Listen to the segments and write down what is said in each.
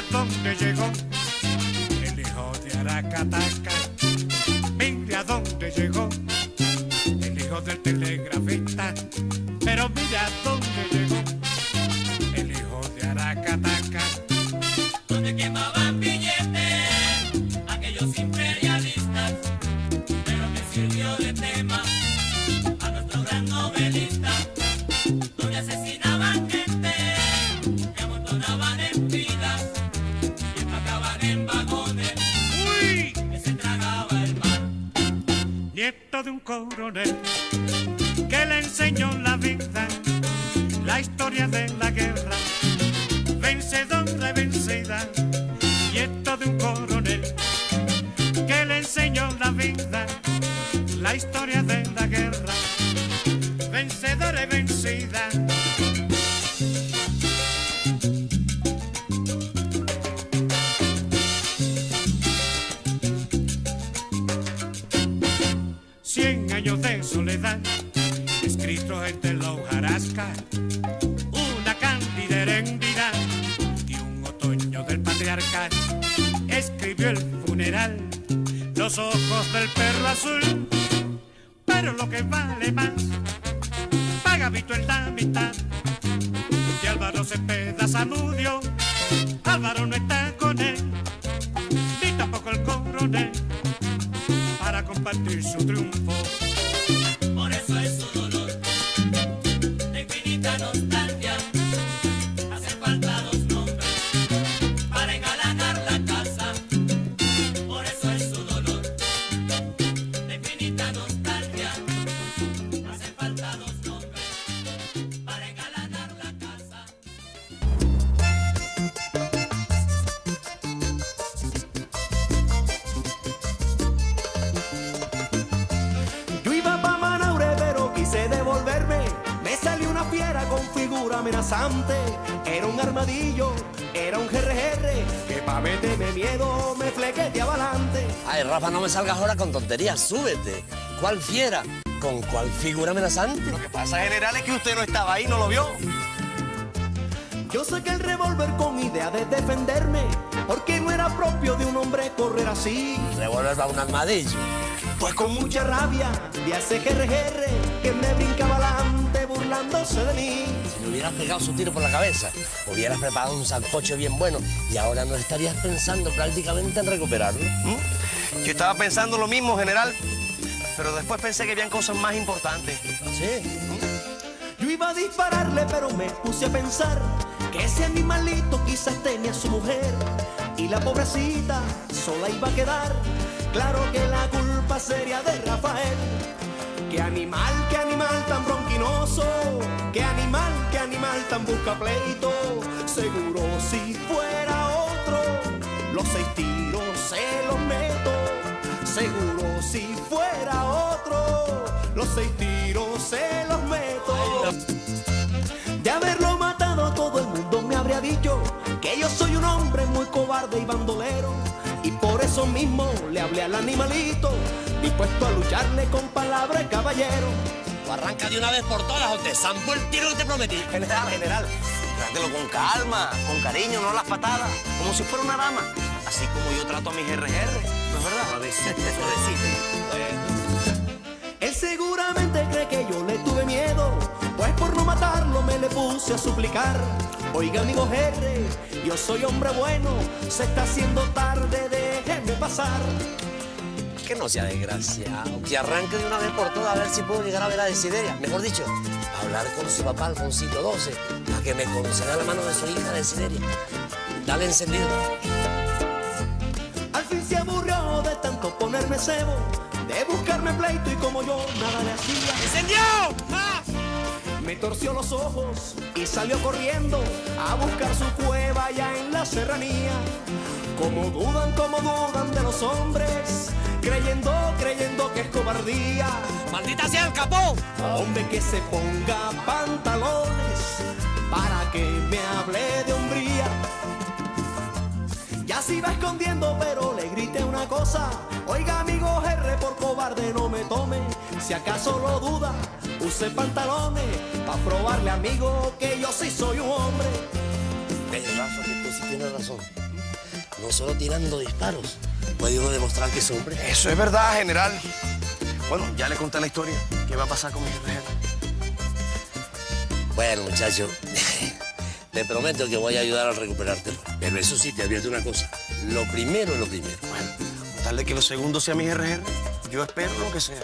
a dónde llegó el hijo de Aracataca. Mire a dónde llegó el hijo del telegrafista. Pero mira a dónde llegó el hijo de Aracataca. Donde quemaban billetes aquellos imperialistas, pero me sirvió de tema a nuestro gran novelista. Donde asesinaban gente, que amontonaban en filas y empacaban en vagones. ¡Uy! Que se tragaba el mar. Nieto de un coronel que le enseñó la vida, la historia de la guerra, vencedora y vencida. Nieto de un coronel que le enseñó la vida, la historia de la guerra, vencedora y vencida. Cien años de soledad, escritos entre la hojarasca, una cándida herendida y un otoño del patriarca. Escribió el funeral, los ojos del perro azul, pero lo que vale más, paga Vito en la mitad. Y Álvaro Cepeda Zamudio, Álvaro no está con él, ni tampoco el coronel, para compartir su triunfo. Por eso es su dolor de infinita nostalgia. Hacen falta dos nombres para engalanar la casa. Por eso es su dolor de infinita nostalgia. Hacen falta dos nombres para engalanar la casa. Yo iba pa' Manaure pero quise devolverme. Me salió una fiera con figura amenazante. Era un armadillo, era un GRR, que pa' meterme miedo me flequeteaba adelante. Ay, Rafa, no me salgas ahora con tonterías, súbete. ¿Cuál fiera? ¿Con cuál figura amenazante? Lo que pasa, general, es que usted no estaba ahí, no lo vio. Yo saqué el revólver con idea de defenderme, porque no era propio de un hombre correr así. Revólver a un armadillo. Pues con mucha rabia vi a ese GRR que me brincaba adelante burlándose de mí. Si le hubieras pegado su tiro por la cabeza, hubieras preparado un sancocho bien bueno y ahora no estarías pensando prácticamente en recuperarlo. Yo estaba pensando lo mismo, general, pero después pensé que habían cosas más importantes. ¿Sí? Yo iba a dispararle, pero me puse a pensar que ese animalito quizás tenía a su mujer y la pobrecita sola iba a quedar. Claro que la culpa sería de Rafael. Qué animal tan bronquinoso, qué animal tan busca pleito. Seguro si fuera otro, los 6 tiros se los meto. Seguro si fuera otro, los 6 tiros se los meto. De haberlo matado todo el mundo me habría dicho que yo soy un hombre muy cobarde y bandolero. Y por eso mismo le hablé al animalito, dispuesto a lucharle con palabra de caballero. O arranca de una vez por todas o te zampo el tiro que te prometí. General, trátelo con calma, con cariño, no las patadas, como si fuera una dama. Así como yo trato a mis RR, ¿no es verdad? Suavecito. Él seguramente cree que yo le tuve miedo, pues por no matarlo me le puse a suplicar. Oiga, amigo GR, yo soy hombre bueno, se está haciendo tarde, déjenme pasar. Que no sea desgraciado, que arranque de una vez por todas a ver si puedo llegar a ver a Desideria. Mejor dicho, hablar con su papá, Alfonsito XII, para que me conceda la mano de su hija Desideria. Dale encendido. Al fin se aburrió de tanto ponerme cebo, de buscarme pleito y como yo nada le hacía. ¡Encendió! ¡Ah! Me torció los ojos y salió corriendo a buscar su cueva allá en la serranía. Como dudan de los hombres, creyendo que es cobardía. ¡Maldita sea el capó! Hombre que se ponga pantalones para que me hable de hombría. Ya se iba escondiendo, pero le grité una cosa: oiga, amigo GR, por cobarde no me tome. Si acaso lo duda, use pantalones pa' probarle, amigo, que yo sí soy un hombre. Rafa, que tú sí tienes razón. no solo tirando disparos, puede uno demostrar que es hombre. Eso es verdad, general. Bueno, ya le conté la historia. ¿Qué va a pasar con mi jefe? Bueno, muchacho, te prometo que voy a ayudar a recuperarte. Pero eso sí, te advierto una cosa. Lo primero es lo primero. Bueno, con tal de que lo segundo sea mi RR, yo espero lo que sea.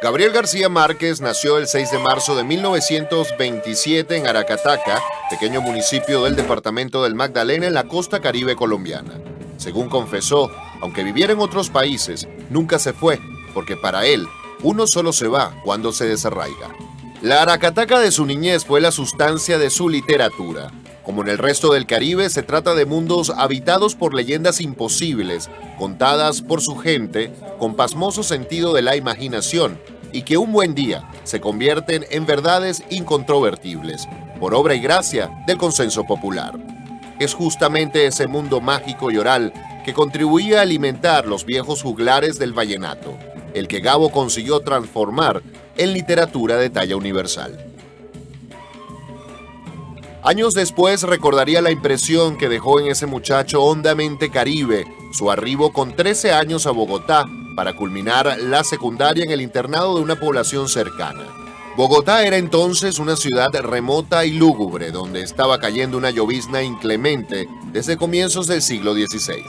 Gabriel García Márquez nació el 6 de marzo de 1927 en Aracataca, pequeño municipio del departamento del Magdalena en la costa caribe colombiana. Según confesó, aunque viviera en otros países, nunca se fue, porque para él, uno solo se va cuando se desarraiga. La Aracataca de su niñez fue la sustancia de su literatura. Como en el resto del Caribe, se trata de mundos habitados por leyendas imposibles, contadas por su gente con pasmoso sentido de la imaginación y que un buen día se convierten en verdades incontrovertibles, por obra y gracia del consenso popular. Es justamente ese mundo mágico y oral que contribuía a alimentar los viejos juglares del vallenato, el que Gabo consiguió transformar en literatura de talla universal. Años después recordaría la impresión que dejó en ese muchacho hondamente caribe su arribo con 13 años a Bogotá para culminar la secundaria en el internado de una población cercana. Bogotá era entonces una ciudad remota y lúgubre donde estaba cayendo una llovizna inclemente desde comienzos del siglo XVI.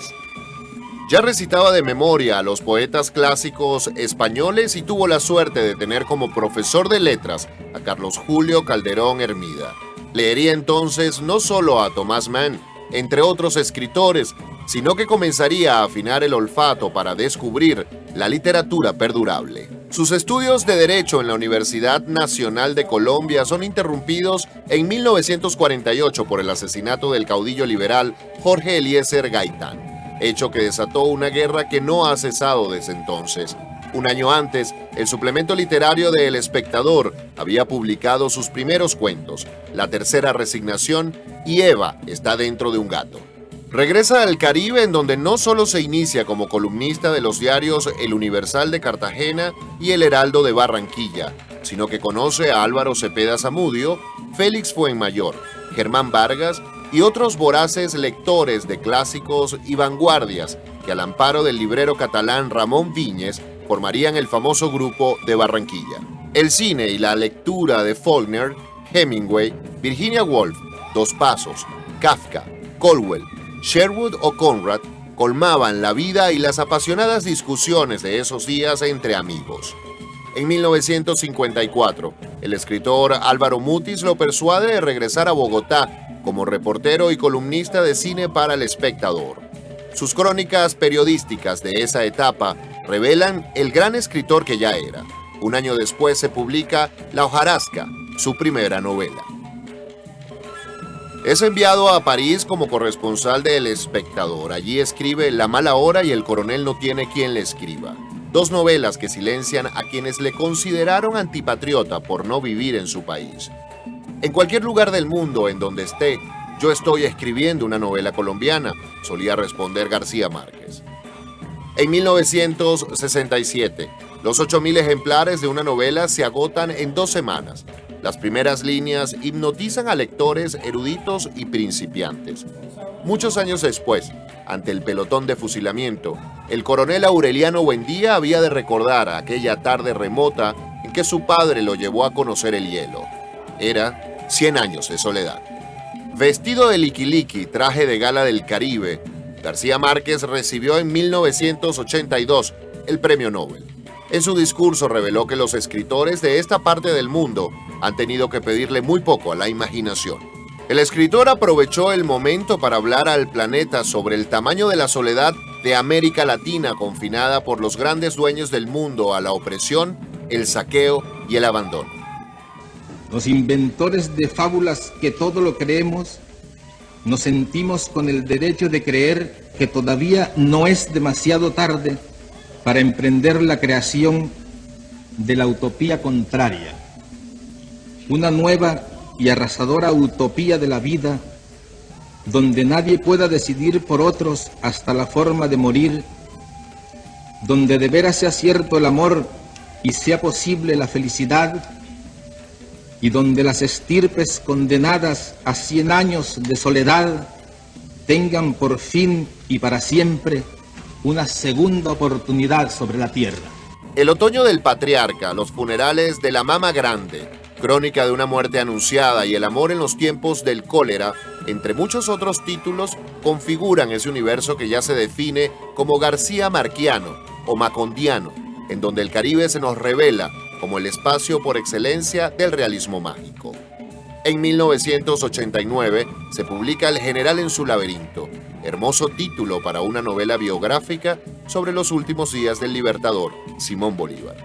Ya recitaba de memoria a los poetas clásicos españoles y tuvo la suerte de tener como profesor de letras a Carlos Julio Calderón Hermida. Leería entonces no solo a Thomas Mann, entre otros escritores, sino que comenzaría a afinar el olfato para descubrir la literatura perdurable. Sus estudios de Derecho en la Universidad Nacional de Colombia son interrumpidos en 1948 por el asesinato del caudillo liberal Jorge Eliezer Gaitán, hecho que desató una guerra que no ha cesado desde entonces. Un año antes, el suplemento literario de El Espectador había publicado sus primeros cuentos, La Tercera Resignación y Eva está dentro de un gato. Regresa al Caribe, en donde no solo se inicia como columnista de los diarios El Universal de Cartagena y El Heraldo de Barranquilla, sino que conoce a Álvaro Cepeda Zamudio, Félix Fuenmayor, Germán Vargas y otros voraces lectores de clásicos y vanguardias que al amparo del librero catalán Ramón Viñes formarían el famoso grupo de Barranquilla. El cine y la lectura de Faulkner, Hemingway, Virginia Woolf, Dos Pasos, Kafka, Colwell, Sherwood o Conrad colmaban la vida y las apasionadas discusiones de esos días entre amigos. En 1954, el escritor Álvaro Mutis lo persuade de regresar a Bogotá como reportero y columnista de cine para El Espectador. Sus crónicas periodísticas de esa etapa revelan el gran escritor que ya era. Un año después se publica La hojarasca, su primera novela. Es enviado a París como corresponsal de El Espectador. Allí escribe La mala hora y El coronel no tiene quien le escriba. Dos novelas que silencian a quienes le consideraron antipatriota por no vivir en su país. En cualquier lugar del mundo en donde esté, yo estoy escribiendo una novela colombiana, solía responder García Márquez. En 1967, los 8.000 ejemplares de una novela se agotan en 2 semanas. Las primeras líneas hipnotizan a lectores eruditos y principiantes. Muchos años después, ante el pelotón de fusilamiento, el coronel Aureliano Buendía había de recordar aquella tarde remota en que su padre lo llevó a conocer el hielo. Era 100 años de soledad. Vestido de liquiliqui, traje de gala del Caribe, García Márquez recibió en 1982 el Premio Nobel. En su discurso reveló que los escritores de esta parte del mundo han tenido que pedirle muy poco a la imaginación. El escritor aprovechó el momento para hablar al planeta sobre el tamaño de la soledad de América Latina, confinada por los grandes dueños del mundo a la opresión, el saqueo y el abandono. Los inventores de fábulas que todo lo creemos, nos sentimos con el derecho de creer que todavía no es demasiado tarde para emprender la creación de la utopía contraria, una nueva y arrasadora utopía de la vida, donde nadie pueda decidir por otros hasta la forma de morir, donde de veras sea cierto el amor y sea posible la felicidad, y donde las estirpes condenadas a 100 años de soledad tengan por fin y para siempre una segunda oportunidad sobre la tierra. El otoño del patriarca, los funerales de la mama grande, crónica de una muerte anunciada y el amor en los tiempos del cólera, entre muchos otros títulos, configuran ese universo que ya se define como García Marquiano o Macondiano, en donde el Caribe se nos revela como el espacio por excelencia del realismo mágico. En 1989 se publica El general en su laberinto, hermoso título para una novela biográfica sobre los últimos días del libertador Simón Bolívar.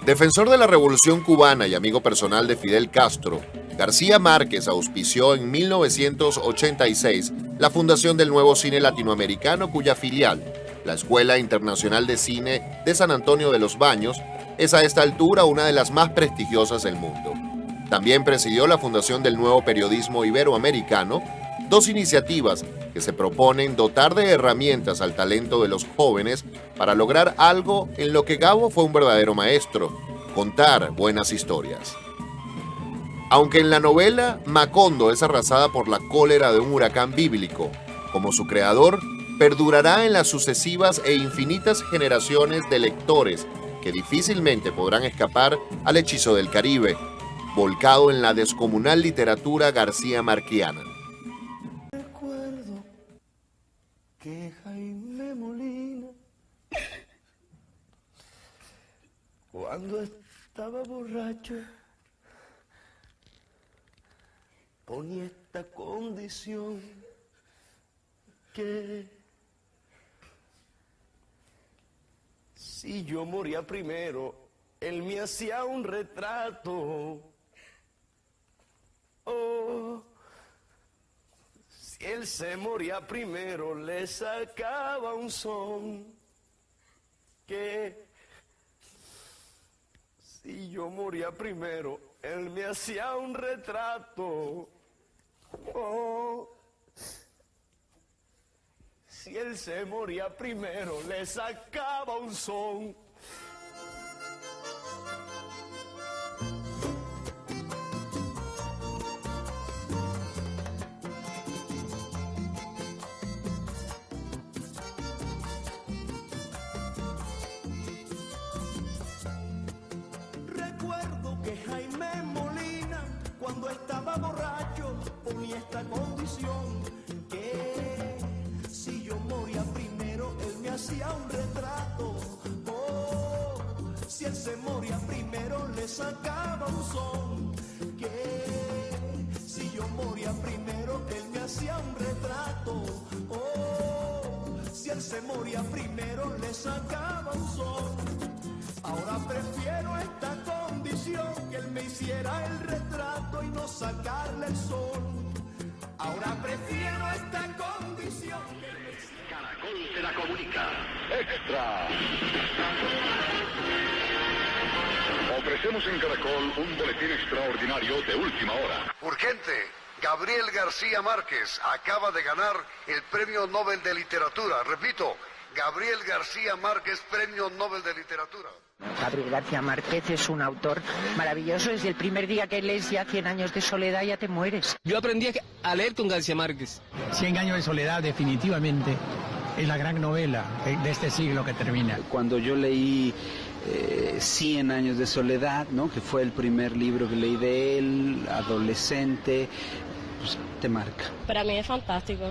Defensor de la Revolución Cubana y amigo personal de Fidel Castro, García Márquez auspició en 1986 la fundación del nuevo cine latinoamericano, cuya filial, la Escuela Internacional de Cine de San Antonio de los Baños, es a esta altura una de las más prestigiosas del mundo. También presidió la fundación del nuevo periodismo iberoamericano, dos iniciativas que se proponen dotar de herramientas al talento de los jóvenes para lograr algo en lo que Gabo fue un verdadero maestro: contar buenas historias. Aunque en la novela Macondo es arrasada por la cólera de un huracán bíblico, como su creador, perdurará en las sucesivas e infinitas generaciones de lectores que difícilmente podrán escapar al hechizo del Caribe, volcado en la descomunal literatura garcía marquiana. Recuerdo que Jaime Molina, cuando estaba borracho, ponía esta condición que si yo moría primero, él me hacía un retrato. Oh, si él se moría primero, le sacaba un son. Que si yo moría primero, él me hacía un retrato. Oh, si él se moría primero, le sacaba un son. Recuerdo que Jaime Molina, cuando estaba borracho, ponía esta condición, que si yo moría primero, él me hacía un retrato. Oh, si él se moría primero, le sacaba un son. Que si yo moría primero, él me hacía un retrato. Oh, si él se moría primero, le sacaba un son. Ahora prefiero esta condición, que él me hiciera el retrato y no sacarle el sol. Ahora prefiero esta condición. Caracol te la comunica. Extra. Ofrecemos en Caracol un boletín extraordinario de última hora. Urgente. Gabriel García Márquez acaba de ganar el Premio Nobel de Literatura. Repito, Gabriel García Márquez, Premio Nobel de Literatura. Gabriel García Márquez es un autor maravilloso. Desde el primer día que lees ya 100 años de soledad ya te mueres. Yo aprendí a leer con García Márquez. 100 años de soledad definitivamente es la gran novela de este siglo que termina. Cuando yo leí 100 años de soledad, ¿no?, que fue el primer libro que leí de él, adolescente, pues te marca. Para mí es fantástico.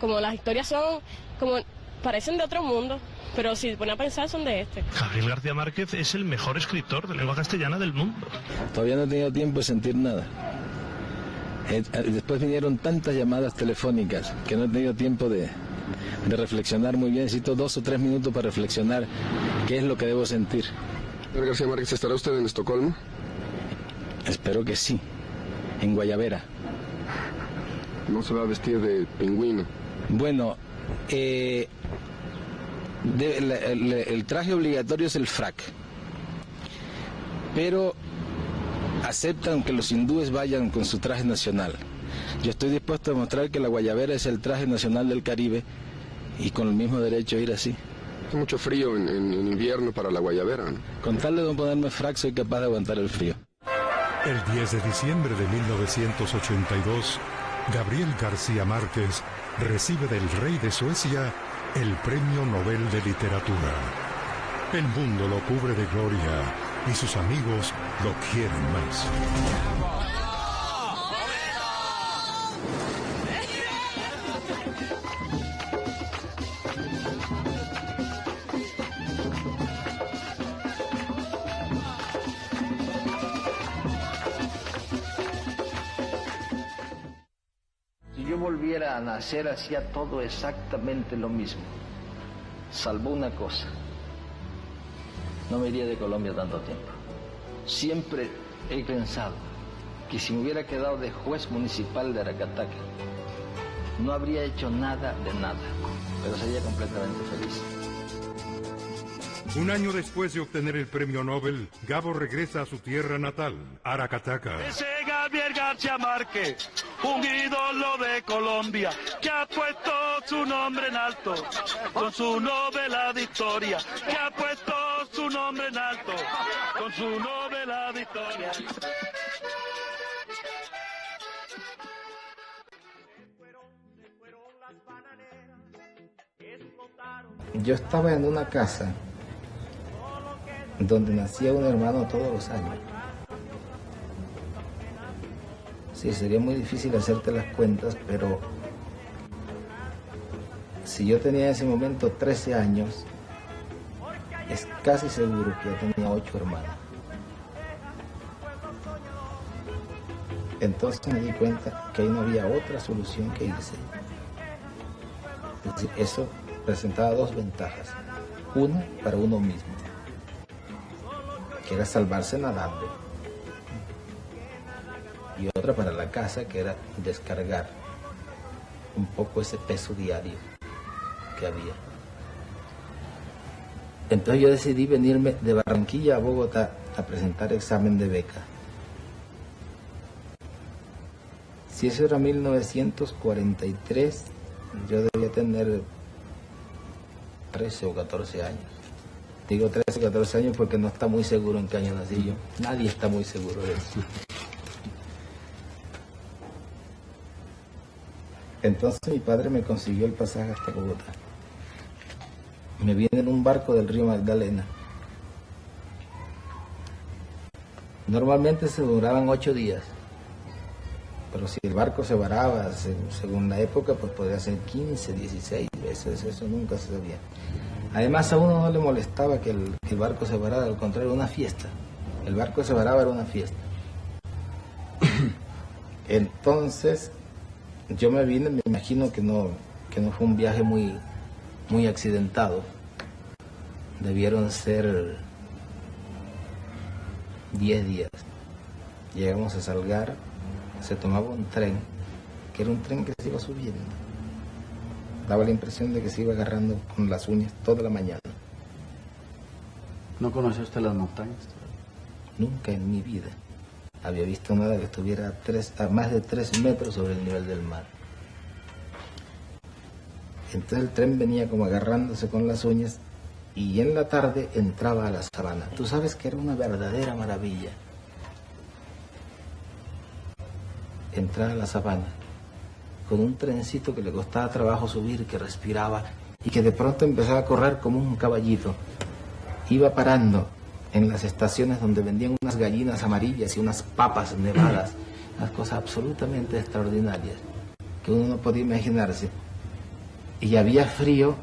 Como las historias son, como parecen de otro mundo, pero si te pones a pensar son de este. Gabriel García Márquez es el mejor escritor de lengua castellana del mundo. Todavía no he tenido tiempo de sentir nada. Después vinieron tantas llamadas telefónicas que no he tenido tiempo de reflexionar muy bien. Necesito 2 o 3 minutos para reflexionar qué es lo que debo sentir. Señor García Márquez, ¿estará usted en Estocolmo? Espero que sí, en Guayabera. ¿No se va a vestir de pingüino? Bueno, el traje obligatorio es el frac, pero aceptan que los hindúes vayan con su traje nacional. Yo estoy dispuesto a demostrar que la guayabera es el traje nacional del Caribe y con el mismo derecho a ir así. Hace mucho frío en invierno para la guayabera, ¿no? Con tal de no ponerme frac soy capaz de aguantar el frío. El 10 de diciembre de 1982, Gabriel García Márquez recibe del rey de Suecia el Premio Nobel de Literatura. El mundo lo cubre de gloria y sus amigos lo quieren más. Si yo volviera a nacer, hacía todo exactamente lo mismo, salvo una cosa: no me iría de Colombia tanto tiempo. Siempre he pensado que si me hubiera quedado de juez municipal de Aracataca, no habría hecho nada de nada, pero sería completamente feliz. Un año después de obtener el premio Nobel, Gabo regresa a su tierra natal, Aracataca. Ese Gabriel García Márquez, un ídolo de Colombia, que ha puesto su nombre en alto, con su novela de historia, que ha puesto su nombre en alto, con su novela de historia. Yo estaba en una casa donde nacía un hermano todos los años. Sí, sería muy difícil hacerte las cuentas, pero si yo tenía en ese momento 13 años, es casi seguro que yo tenía 8 hermanos. Entonces me di cuenta que ahí no había otra solución que irse. Es decir, eso presentaba dos ventajas. Una para uno mismo, que era salvarse nadando, y otra para la casa, que era descargar un poco ese peso diario que había. Entonces yo decidí venirme de Barranquilla a Bogotá a presentar examen de beca. Si eso era 1943, yo debía tener 13 o 14 años. Digo 13 o 14 años porque no está muy seguro en qué año nací yo. Nadie está muy seguro de eso. Entonces mi padre me consiguió el pasaje hasta Bogotá. Me vine en un barco del río Magdalena. Normalmente se duraban 8 días. Pero si el barco se varaba, según la época, pues podría ser 15, 16 veces, eso nunca se sabía. Además, a uno no le molestaba que el barco se varara, al contrario, era una fiesta. El barco se varaba, era una fiesta. Entonces, yo me vine, me imagino que no fue un viaje muy accidentado. Debieron ser 10 días. Llegamos a Salgar. Se tomaba un tren, que era un tren que se iba subiendo. Daba la impresión de que se iba agarrando con las uñas toda la mañana. ¿No conoció usted las montañas? Nunca en mi vida había visto nada que estuviera a más de 3 metros sobre el nivel del mar. Entonces el tren venía como agarrándose con las uñas y en la tarde entraba a la sabana. Tú sabes que era una verdadera maravilla entrar a la sabana con un trencito que le costaba trabajo subir, que respiraba y que de pronto empezaba a correr como un caballito. Iba parando en las estaciones donde vendían unas gallinas amarillas y unas papas nevadas, unas cosas absolutamente extraordinarias que uno no podía imaginarse. Y había frío,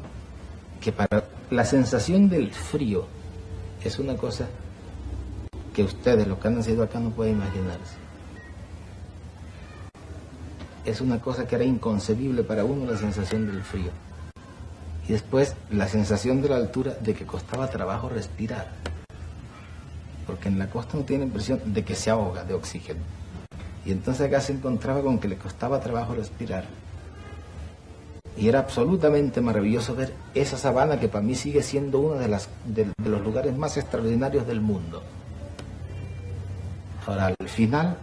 que para la sensación del frío es una cosa que ustedes, los que han nacido acá, no pueden imaginarse. Es una cosa que era inconcebible para uno, la sensación del frío. Y después la sensación de la altura, de que costaba trabajo respirar. Porque en la costa uno tiene la impresión de que se ahoga de oxígeno. Y entonces acá se encontraba con que le costaba trabajo respirar. Y era absolutamente maravilloso ver esa sabana, que para mí sigue siendo uno de los lugares más extraordinarios del mundo. Ahora, al final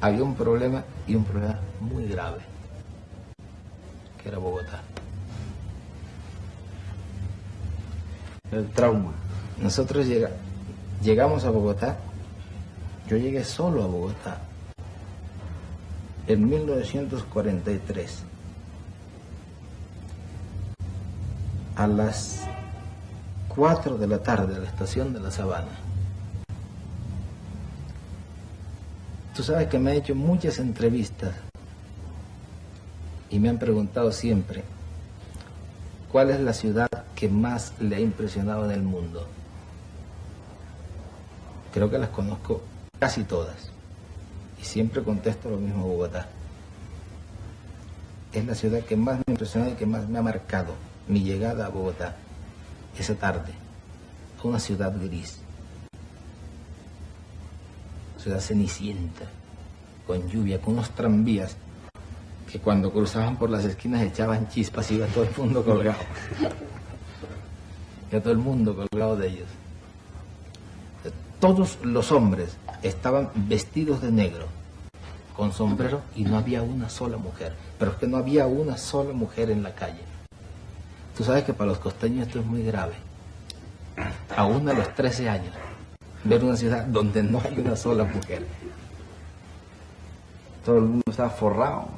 había un problema, y un problema muy grave, que era Bogotá. El trauma. Nosotros llegamos a Bogotá. Yo llegué solo a Bogotá. en 1943, a las 4 de la tarde a la estación de La Sabana. Tú sabes que me he hecho muchas entrevistas y me han preguntado siempre cuál es la ciudad que más le ha impresionado en el mundo. Creo que las conozco casi todas y siempre contesto lo mismo: Bogotá. Es la ciudad que más me ha impresionado y que más me ha marcado mi llegada a Bogotá esa tarde. Una ciudad gris, ciudad cenicienta, con lluvia, con unos tranvías que cuando cruzaban por las esquinas echaban chispas y iba todo el mundo colgado. Iba todo el mundo colgado de ellos. Todos los hombres estaban vestidos de negro, con sombrero, y no había una sola mujer. Pero es que no había una sola mujer en la calle. Tú sabes que para los costeños esto es muy grave. Aún a los 13 años, ver una ciudad donde no hay una sola mujer. Todo el mundo estaba forrado.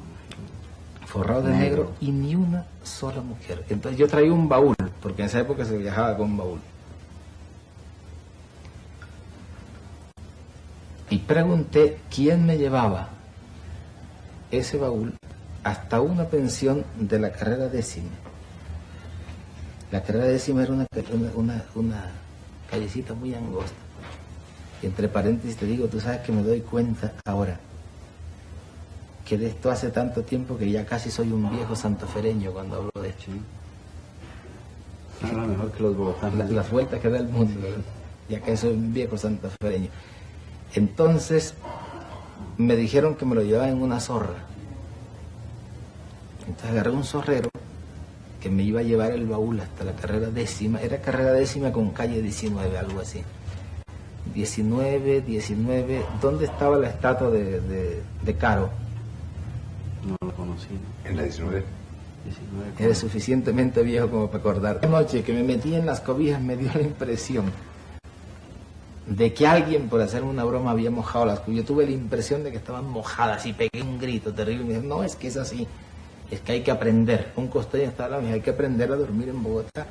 Forrado de negro y ni una sola mujer. Entonces yo traía un baúl, porque en esa época se viajaba con un baúl. Y pregunté quién me llevaba ese baúl hasta una pensión de la carrera 10ª. La carrera 10ª era una callecita muy angosta. Y entre paréntesis te digo, tú sabes que me doy cuenta ahora que de esto hace tanto tiempo que ya casi soy un viejo santafereño cuando hablo de esto. Habla mejor que los bogotanos. Las vueltas que da el mundo, ¿verdad? Ya que soy un viejo santafereño. Entonces me dijeron que me lo llevaban en una zorra. Entonces agarré un zorrero que me iba a llevar el baúl hasta la carrera 10ª. Era carrera 10ª con calle 19, algo así. 19. ¿Dónde estaba la estatua de Caro? No lo conocí. En la 19. Eres suficientemente viejo como para acordar. La noche que me metí en las cobijas me dio la impresión de que alguien, por hacerme una broma, había mojado las cobijas. Yo tuve la impresión de que estaban mojadas y pegué un grito terrible. Me dijeron, no, es que es así. Es que hay que aprender. Un costeño está a la mía, hay que aprender a dormir en Bogotá.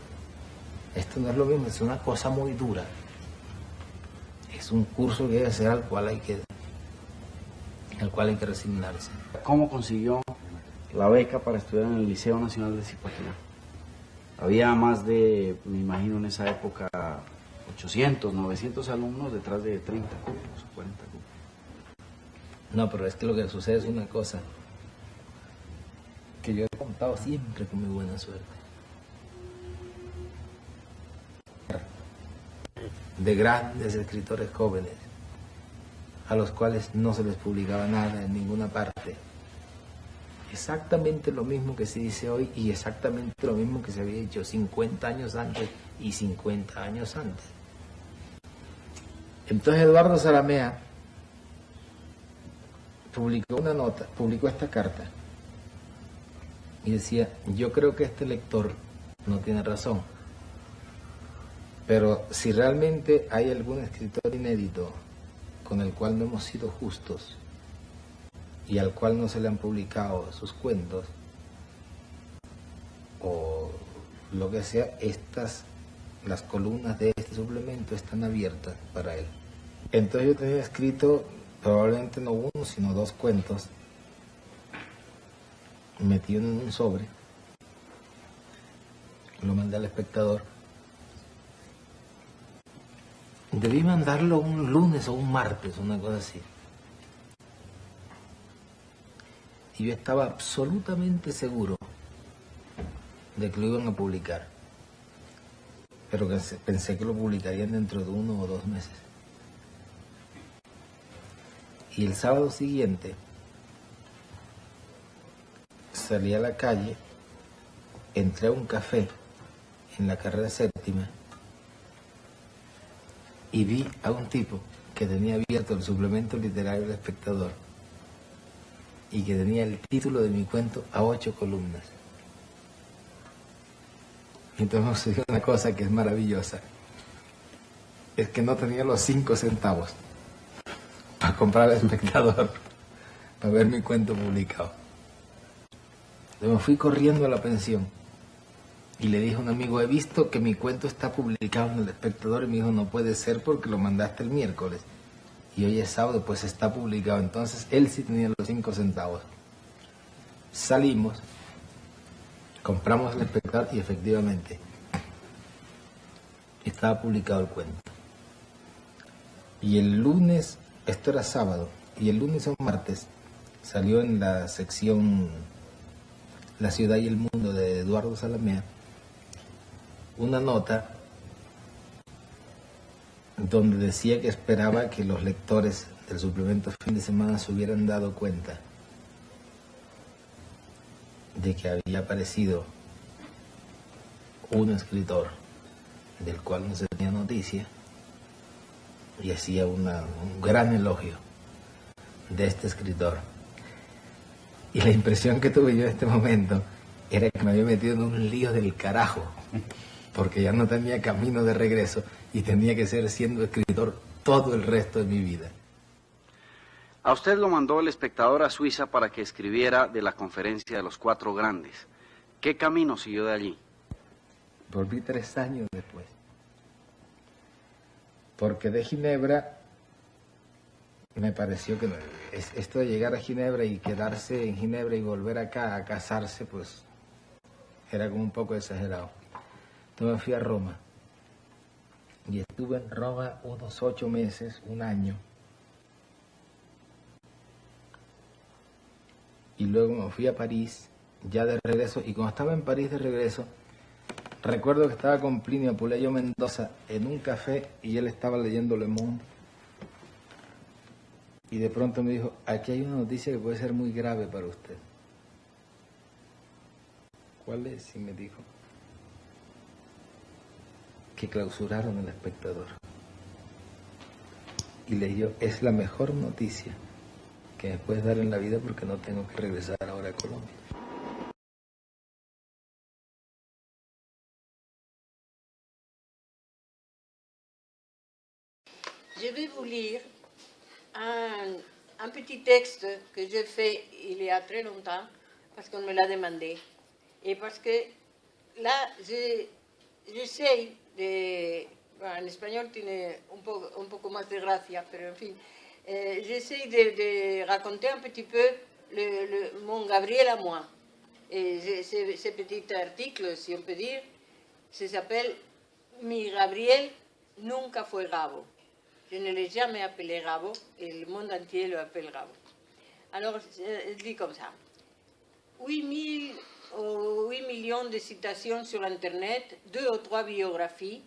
Esto no es lo mismo, es una cosa muy dura. Es un curso que hay que hacer al cual hay que resignarse. ¿Cómo consiguió la beca para estudiar en el Liceo Nacional de Zipaquirá? Había más de, me imagino en esa época, 800, 900 alumnos detrás de 30 cupos o 40 cupos. No, pero es que lo que sucede es una cosa que yo he contado siempre con mi buena suerte. De grandes escritores jóvenes, a los cuales no se les publicaba nada en ninguna parte. Exactamente lo mismo que se dice hoy y exactamente lo mismo que se había dicho 50 años antes y 50 años antes. Entonces Eduardo Zaramea publicó esta carta y decía, yo creo que este lector no tiene razón, pero si realmente hay algún escritor inédito con el cual no hemos sido justos y al cual no se le han publicado sus cuentos o lo que sea, las columnas de este suplemento están abiertas para él. Entonces yo te había escrito probablemente no uno sino 2 cuentos metido en un sobre, lo mandé al Espectador. Debí mandarlo un lunes o un martes, una cosa así. Y yo estaba absolutamente seguro de que lo iban a publicar. Pero que pensé que lo publicarían dentro de 1 o 2 meses. Y el sábado siguiente salí a la calle, entré a un café en la carrera 7ª y vi a un tipo que tenía abierto el suplemento literario del Espectador y que tenía el título de mi cuento a 8 columnas. Y entonces me sucedió una cosa que es maravillosa. Es que no tenía los 5 centavos para comprar el Espectador. para ver mi cuento publicado. Yo me fui corriendo a la pensión y le dije a un amigo, he visto que mi cuento está publicado en El Espectador, y me dijo, no puede ser porque lo mandaste el miércoles y hoy es sábado, pues está publicado. Entonces él sí tenía los 5 centavos. Salimos, compramos El Espectador y efectivamente estaba publicado el cuento. Y el lunes, esto era sábado, y el lunes o martes salió en la sección La Ciudad y el Mundo de Eduardo Salamea una nota donde decía que esperaba que los lectores del suplemento Fin de Semana se hubieran dado cuenta de que había aparecido un escritor del cual no se tenía noticia, y hacía un gran elogio de este escritor. Y la impresión que tuve yo en este momento era que me había metido en un lío del carajo, porque ya no tenía camino de regreso y tenía que ser siendo escritor todo el resto de mi vida. A usted lo mandó El Espectador a Suiza para que escribiera de la conferencia de los 4 grandes. ¿Qué camino siguió de allí? Volví 3 años después, porque de Ginebra me pareció que esto de llegar a Ginebra y quedarse en Ginebra y volver acá a casarse, pues era como un poco exagerado. Entonces me fui a Roma y estuve en Roma unos 8 meses, 1 año, y luego me fui a París ya de regreso, y cuando estaba en París de regreso recuerdo que estaba con Plinio Puleyo Mendoza en un café y él estaba leyendo Le Monde. Y de pronto me dijo, aquí hay una noticia que puede ser muy grave para usted. ¿Cuál es? Y me dijo, que clausuraron El Espectador. Y leyó, es la mejor noticia que me puedes dar en la vida porque no tengo que regresar ahora a Colombia. Je vais vous lire un petit texte que j'ai fait il y a très longtemps, parce qu'on me l'a demandé, et parce que là, j'essaye de... Bueno, en español tiene un poco más de gracia, pero en fin, j'essaye de raconter un petit peu mon Gabriel à moi. Et ce petit article, si on peut dire, ça s'appelle « Mi Gabriel nunca fue Gabo ». Je ne l'ai jamais appelé Gabo, et le monde entier le appelle Gabo. Alors, je dis comme ça. 8 millions de citations sur Internet, 2 ou 3 biographies,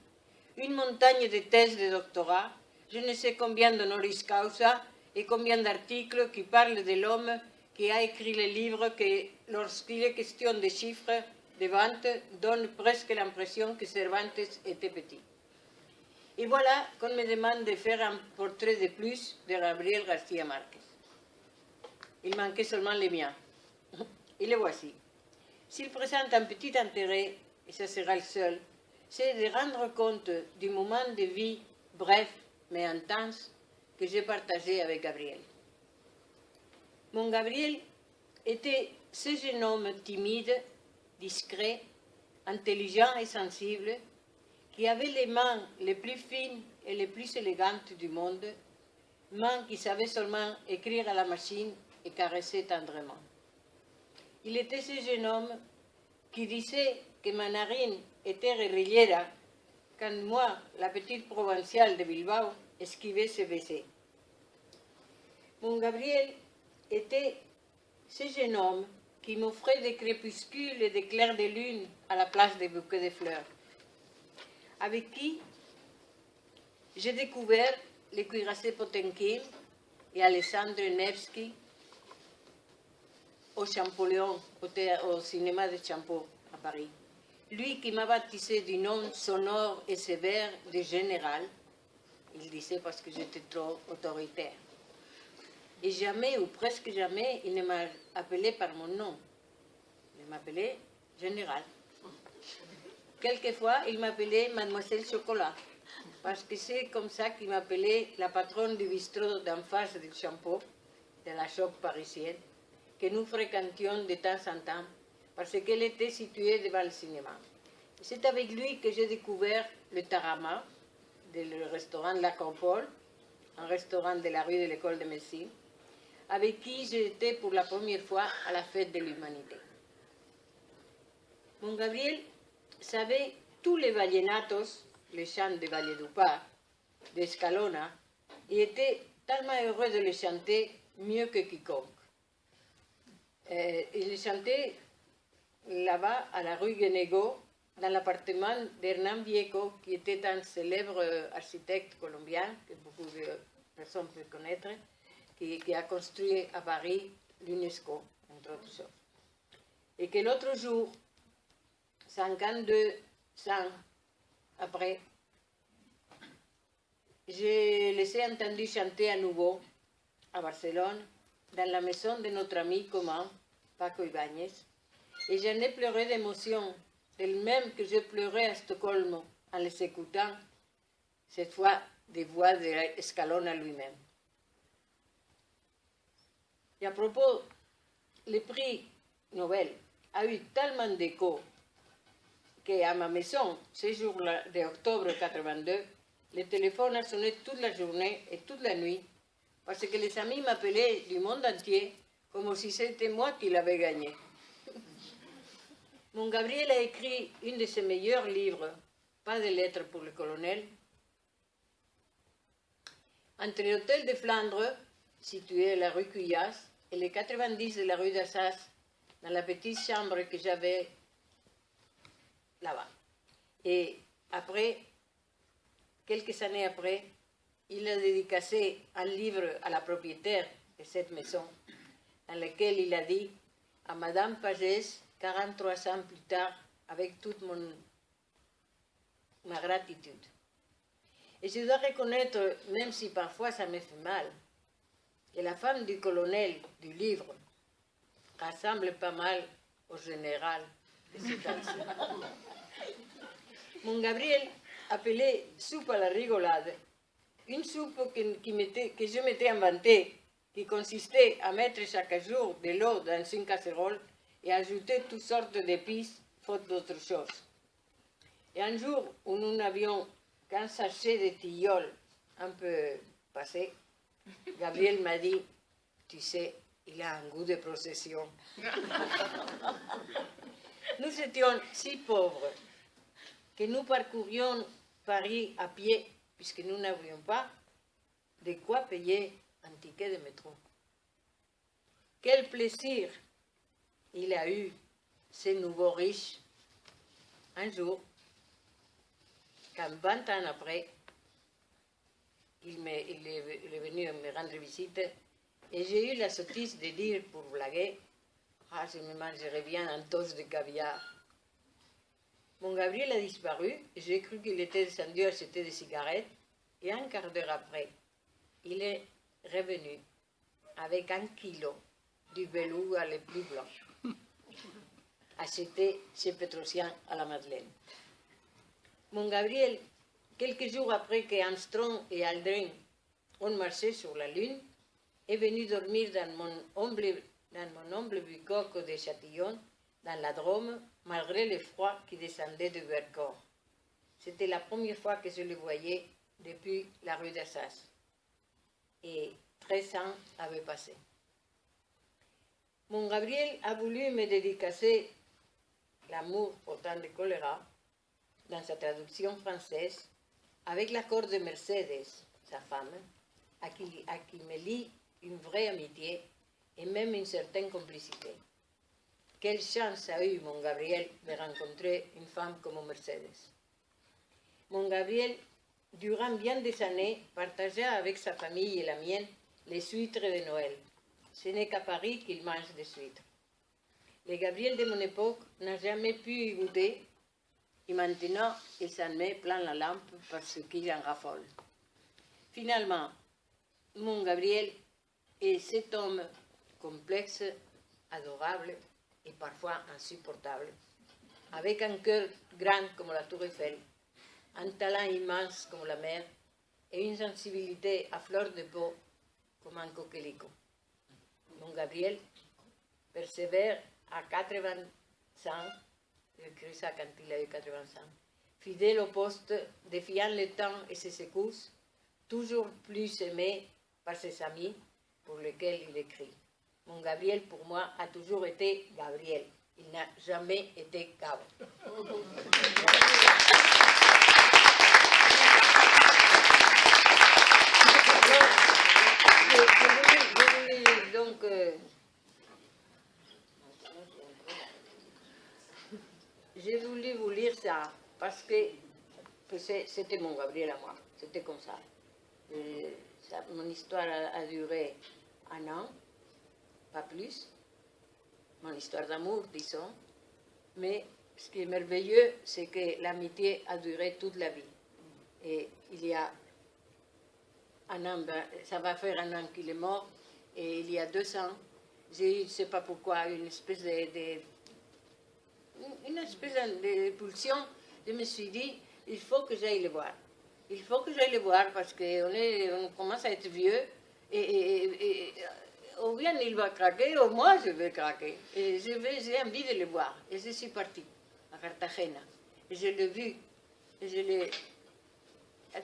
une montagne de thèses de doctorat, je ne sais combien d'honoris causa et combien d'articles qui parlent de l'homme qui a écrit les livres que, lorsqu'il est question de chiffres de vente, donne presque l'impression que Cervantes était petit. Et voilà qu'on me demande de faire un portrait de plus de Gabriel García Márquez. Il manquait seulement les miens. Et le voici. S'il présente un petit intérêt, et ce sera le seul, c'est de rendre compte du moment de vie bref mais intense que j'ai partagé avec Gabriel. Mon Gabriel était ce jeune homme timide, discret, intelligent et sensible, qui avait les mains les plus fines et les plus élégantes du monde, mains qui savaient seulement écrire à la machine et caresser tendrement. Il était ce jeune homme qui disait que ma narine était guerrillera quand moi, la petite provinciale de Bilbao, esquivais ses baisers. Mon Gabriel était ce jeune homme qui m'offrait des crépuscules et des clairs de lune à la place des bouquets de fleurs, avec qui j'ai découvert les cuirassés Potemkin et Alexandre Nevsky au Champollion, au cinéma de Champeau à Paris. Lui qui m'a baptisé du nom sonore et sévère de général, il disait parce que j'étais trop autoritaire. Et jamais, ou presque jamais, il ne m'a appelé par mon nom. Il m'appelait général. Quelquefois, il m'appelait Mademoiselle Chocolat, parce que c'est comme ça qu'il m'appelait la patronne du bistrot d'en face du Champeau, de la choc parisienne, que nous fréquentions de temps en temps, parce qu'elle était située devant le cinéma. C'est avec lui que j'ai découvert le Tarama, le restaurant de l'Acropole, un restaurant de la rue de l'École de médecine, avec qui j'ai été pour la première fois à la fête de l'humanité. Mon Gabriel savait tous les vallenatos, les chants de Valledupar, d'Escalona, et était tellement heureux de les chanter mieux que quiconque. Il les chantait là-bas, à la rue Guénégo, dans l'appartement d'Hernán Vieco, qui était un célèbre architecte colombien, que beaucoup de personnes peuvent connaître, qui a construit à Paris l'UNESCO, entre autres choses. Et que l'autre jour, 52 ans après, je les ai entendus chanter à nouveau à Barcelone, dans la maison de notre ami commun, Paco Ibáñez, et j'en ai pleuré d'émotion, del même que je pleurais à Stockholm en les écoutant, cette fois des voix d'Escalona lui-même. Et à propos, le prix Nobel a eu tellement d'écho qu'à ma maison, ce jour-là d'octobre 82, le téléphone a sonné toute la journée et toute la nuit, parce que les amis m'appelaient du monde entier comme si c'était moi qui l'avais gagné. Mon Gabriel a écrit un de ses meilleurs livres, Pas de lettres pour le colonel. Entre l'hôtel de Flandre, situé à la rue Cuyas, et les 90 de la rue d'Assas, dans la petite chambre que j'avais là-bas. Et après, quelques années après, il a dédicacé un livre à la propriétaire de cette maison, dans lequel il a dit à Madame Pagès, 43 ans plus tard, avec toute ma gratitude. Et je dois reconnaître, même si parfois ça me fait mal, que la femme du colonel du livre ressemble pas mal au général de cette action. Mon Gabriel appelait soupe à la rigolade une soupe que je m'étais inventée, qui consistait à mettre chaque jour de l'eau dans une casserole et ajouter toutes sortes d'épices, faute d'autre chose. Et un jour où nous n'avions qu'un sachet de tilleul un peu passé, Gabriel m'a dit, tu sais, il a un goût de procession. Nous étions si pauvres que nous parcourions Paris à pied, puisque nous n'avions pas de quoi payer un ticket de métro. Quel plaisir il a eu, ce nouveau riche, un jour, quand 20 ans après, il est venu me rendre visite, et j'ai eu la sottise de dire, pour blaguer, « Ah, je me mangerais bien un toast de caviar ». Mon Gabriel a disparu, j'ai cru qu'il était descendu acheter des cigarettes, et un quart d'heure après, il est revenu avec 1 kilo du beluga le plus blanc, acheté chez Petrosian à la Madeleine. Mon Gabriel, quelques jours après que Armstrong et Aldrin ont marché sur la Lune, est venu dormir dans mon humble bicoque de Châtillon, dans la Drôme, malgré le froid qui descendait de Vercors. C'était la première fois que je le voyais depuis la rue d'Assas. Et 13 ans avaient passé. Mon Gabriel a voulu me dédicacer L'amour au temps de choléra, dans sa traduction française, avec l'accord de Mercedes, sa femme, à qui me lie une vraie amitié et même une certaine complicité. Quelle chance a eu mon Gabriel de rencontrer une femme comme Mercedes. Mon Gabriel, durant bien des années, partagea avec sa famille et la mienne les huîtres de Noël. Ce n'est qu'à Paris qu'il mange des huîtres. Le Gabriel de mon époque n'a jamais pu y goûter, et maintenant il s'en met plein la lampe parce qu'il en raffole. Finalement, mon Gabriel est cet homme complexe, adorable et parfois insupportable, avec un cœur grand comme la Tour Eiffel, un talent immense comme la mer et une sensibilité à fleur de peau comme un coquelicot. Mon Gabriel persévère à 85, il écrit ça quand il a eu 85, fidèle au poste, défiant le temps et ses secousses, toujours plus aimé par ses amis, pour lesquels il écrit. Mon Gabriel, pour moi, a toujours été Gabriel. Il n'a jamais été Gabo. Donc, j'ai voulu vous lire ça parce que c'était mon Gabriel à moi, c'était comme ça. Mon histoire a duré 1 an, pas plus, mon histoire d'amour, disons, mais ce qui est merveilleux, c'est que l'amitié a duré toute la vie. Et il y a 1 an, ça va faire 1 an qu'il est mort, et il y a 2 ans, j'ai eu, je ne sais pas pourquoi, une espèce de pulsion. Je me suis dit, il faut que j'aille le voir. Il faut que j'aille le voir parce qu'on commence à être vieux et ou bien il va craquer ou moi je vais craquer. Et j'ai envie de le voir. Et je suis partie à Cartagena. Et je l'ai vu. Et je l'ai...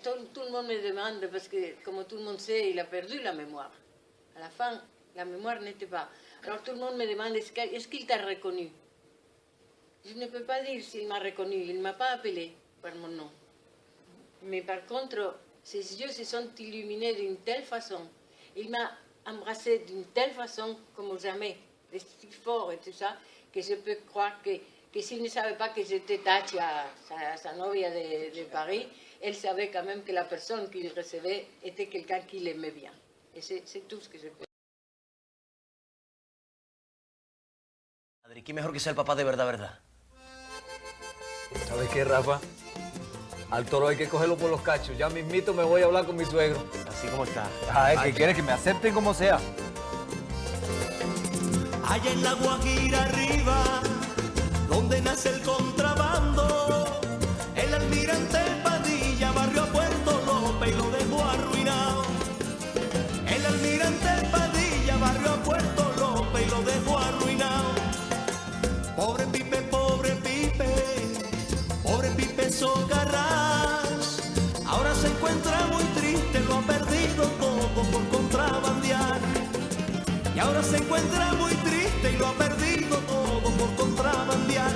Tout le monde me demande, parce que comme tout le monde sait, il a perdu la mémoire. À la fin, la mémoire n'était pas. Alors tout le monde me demande, est-ce qu'il t'a reconnu? Je ne peux pas dire s'il m'a reconnu. Il ne m'a pas appelé par mon nom. Mais par contre, ses yeux se sont illuminés d'une telle façon. Il m'a embrassé d'une telle façon comme jamais, de si fort et tout ça, que je peux croire que s'il ne savait pas que j'étais Tatia, sa novia de Paris, elle savait quand même que la personne qu'il recevait était quelqu'un qui l'aimait bien. Et c'est tout ce que je peux. Madre, ¿qué mejor que sea el papá de verdad, verdad? ¿Sabes qué, Rafa? Al toro hay que cogerlo por los cachos. Ya mismito me voy a hablar con mi suegro. Así como está. ¿Qué quieres? Que me acepten como sea. Allá en la Guajira arriba, donde nace el contrabando, el almirante Padilla barrió a Puerto López y lo dejó arruinado. El almirante Padilla barrió a Puerto López y lo dejó arruinado. Pobre Pipe, pobre Pipe, pobre Pipe Socarrás, ahora se encuentra muy triste, lo ha perdido todo por contrabandear. Y ahora se encuentra muy triste y lo ha perdido todo por contrabandear.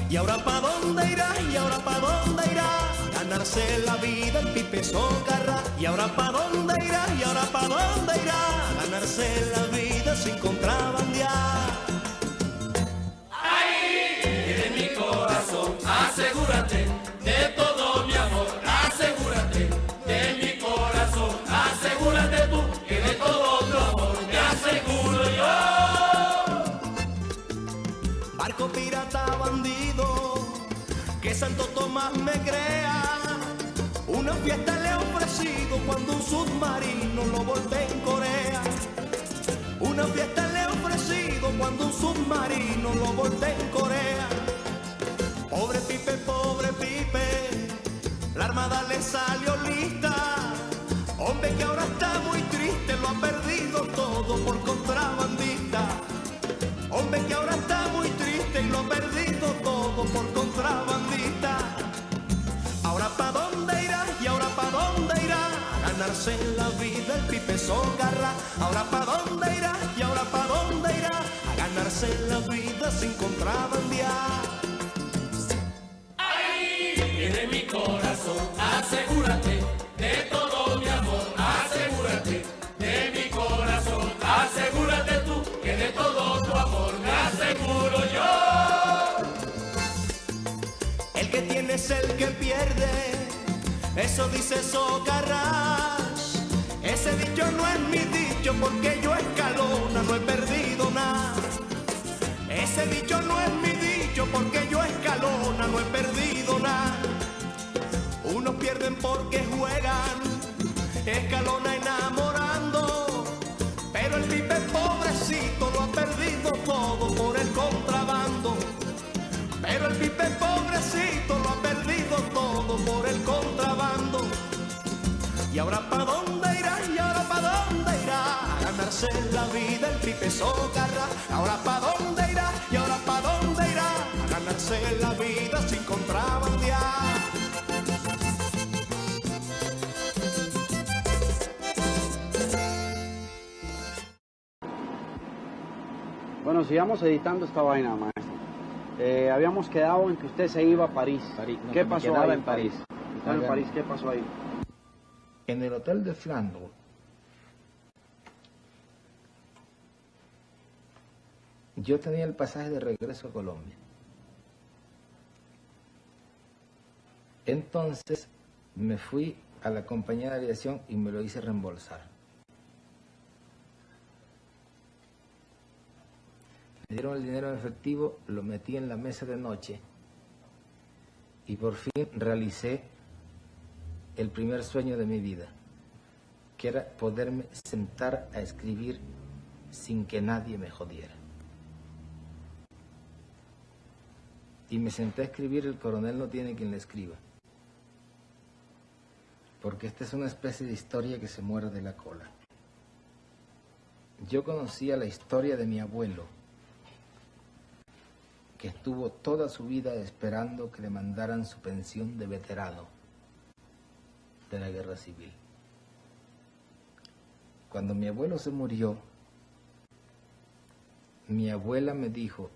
Y ahora pa' dónde irá, y ahora pa' dónde irá, ganarse la vida el Pipe Socarrás. Y ahora pa' dónde irá, y ahora pa' dónde irá, ganarse la vida sin contrabandear. En mi corazón, asegúrate de todo mi amor, asegúrate de mi corazón, asegúrate tú que de todo tu amor me aseguro yo. Barco pirata bandido, que Santo Tomás me crea, una fiesta le he ofrecido cuando un submarino lo voltea en Corea. Una fiesta le he ofrecido cuando un submarino lo voltea en Corea. Pobre Pipe, la armada le salió lista. Hombre que ahora está muy triste, lo ha perdido todo por contrabandista. Hombre que ahora está muy triste y lo ha perdido todo por contrabandista. Ahora pa' dónde irá, y ahora pa' dónde irá, a ganarse la vida el Pipe Socarrás. Ahora pa' dónde irá, y ahora pa' dónde irá, a ganarse la vida sin contrabandear. De mi corazón, asegúrate de todo mi amor, asegúrate de mi corazón, asegúrate tú que de todo tu amor me aseguro yo. El que tiene es el que pierde, eso dice Socarrás. Ese dicho no es mi dicho porque yo Escalona no he perdido nada. Ese dicho no es mi dicho porque yo Escalona no he perdido nada. Unos pierden porque juegan, Escalona enamorando, pero el Pipe pobrecito lo ha perdido todo por el contrabando. Pero el Pipe pobrecito lo ha perdido todo por el contrabando. Y ahora pa' dónde irá, y ahora pa' dónde irá, a ganarse la vida socarra. Ahora pa' dónde irá y ahora pa' dónde irá a ganarse la vida sin contrabandear. Bueno, sigamos editando esta vaina, maestro. Habíamos quedado en que usted se iba a París. ¿Qué pasó ahí en París? Estaba en París, ¿qué pasó ahí? En el hotel de Flandre, yo tenía el pasaje de regreso a Colombia. Entonces me fui a la compañía de aviación y me lo hice reembolsar. Me dieron el dinero en efectivo, lo metí en la mesa de noche y por fin realicé el primer sueño de mi vida, que era poderme sentar a escribir sin que nadie me jodiera. Y me senté a escribir El coronel no tiene quien le escriba, porque esta es una especie de historia que se muerde la cola. Yo conocía la historia de mi abuelo, que estuvo toda su vida esperando que le mandaran su pensión de veterano de la guerra civil. Cuando mi abuelo se murió, mi abuela me dijo: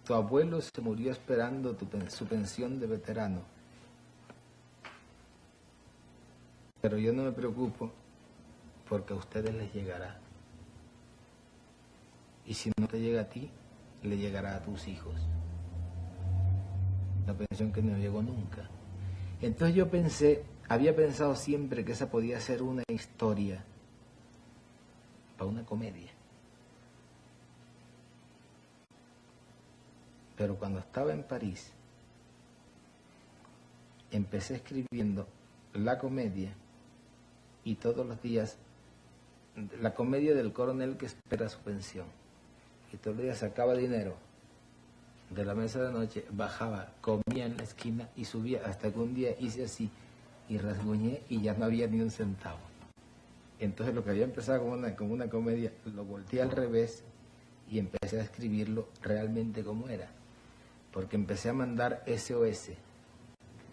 tu abuelo se murió esperando su pensión de veterano, pero yo no me preocupo porque a ustedes les llegará. Y si no te llega a ti, le llegará a tus hijos. La pensión que no llegó nunca. Entonces yo había pensado siempre que esa podía ser una historia para una comedia. Pero cuando estaba en París, empecé escribiendo la comedia y todos los días, la comedia del coronel que espera su pensión. Y todos los días sacaba dinero de la mesa de noche, bajaba, comía en la esquina y subía, hasta que un día hice así y rasguñé y ya no había ni un centavo. Entonces lo que había empezado como una comedia lo volteé al revés y empecé a escribirlo realmente como era, porque empecé a mandar SOS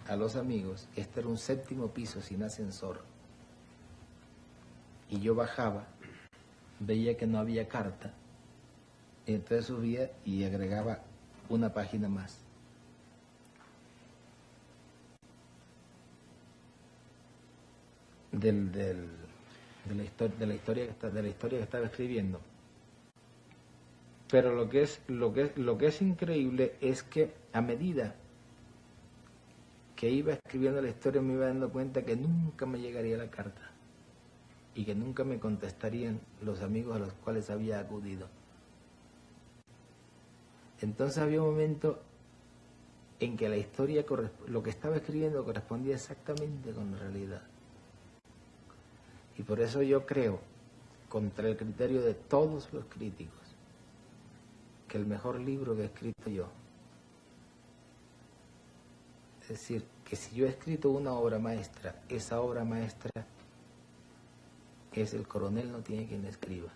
a los amigos. Este era un 7º piso sin ascensor y yo bajaba, veía que no había carta. Entonces subía y agregaba una página más. De la historia que estaba escribiendo. Pero lo que es increíble es que a medida que iba escribiendo la historia me iba dando cuenta que nunca me llegaría la carta y que nunca me contestarían los amigos a los cuales había acudido. Entonces había un momento en que la historia, lo que estaba escribiendo correspondía exactamente con la realidad. Y por eso yo creo, contra el criterio de todos los críticos, que el mejor libro que he escrito yo, es decir, que si yo he escrito una obra maestra, esa obra maestra es El coronel no tiene quien la escriba.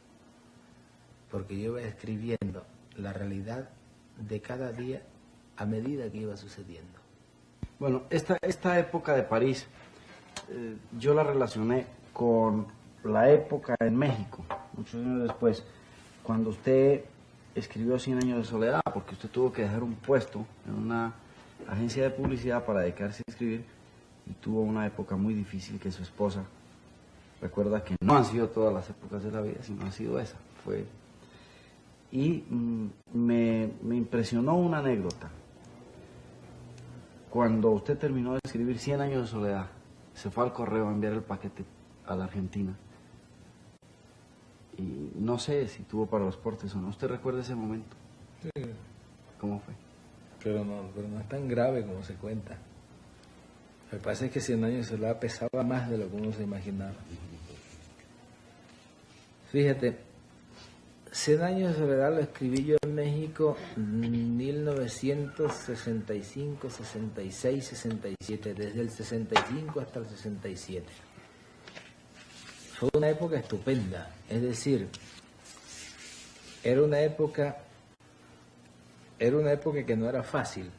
Porque yo iba escribiendo la realidad de cada día a medida que iba sucediendo. Bueno, esta época de París, yo la relacioné con la época en México, muchos años después, cuando usted escribió 100 años de soledad, porque usted tuvo que dejar un puesto en una agencia de publicidad para dedicarse a escribir, y tuvo una época muy difícil que su esposa recuerda que no han sido todas las épocas de la vida, sino ha sido esa. Y me impresionó una anécdota. Cuando usted terminó de escribir 100 años de soledad, se fue al correo a enviar el paquete a la Argentina. Y no sé si tuvo para los portes o no. ¿Usted recuerda ese momento? Sí. ¿Cómo fue? Pero no es tan grave como se cuenta. Lo que pasa es que 100 años de soledad pesaba más de lo que uno se imaginaba. Fíjate, 100 años de soledad lo escribí yo en México en 1965, 66, 67, desde el 65 hasta el 67. fue una época estupenda. Es decir, era una época que no era fácil,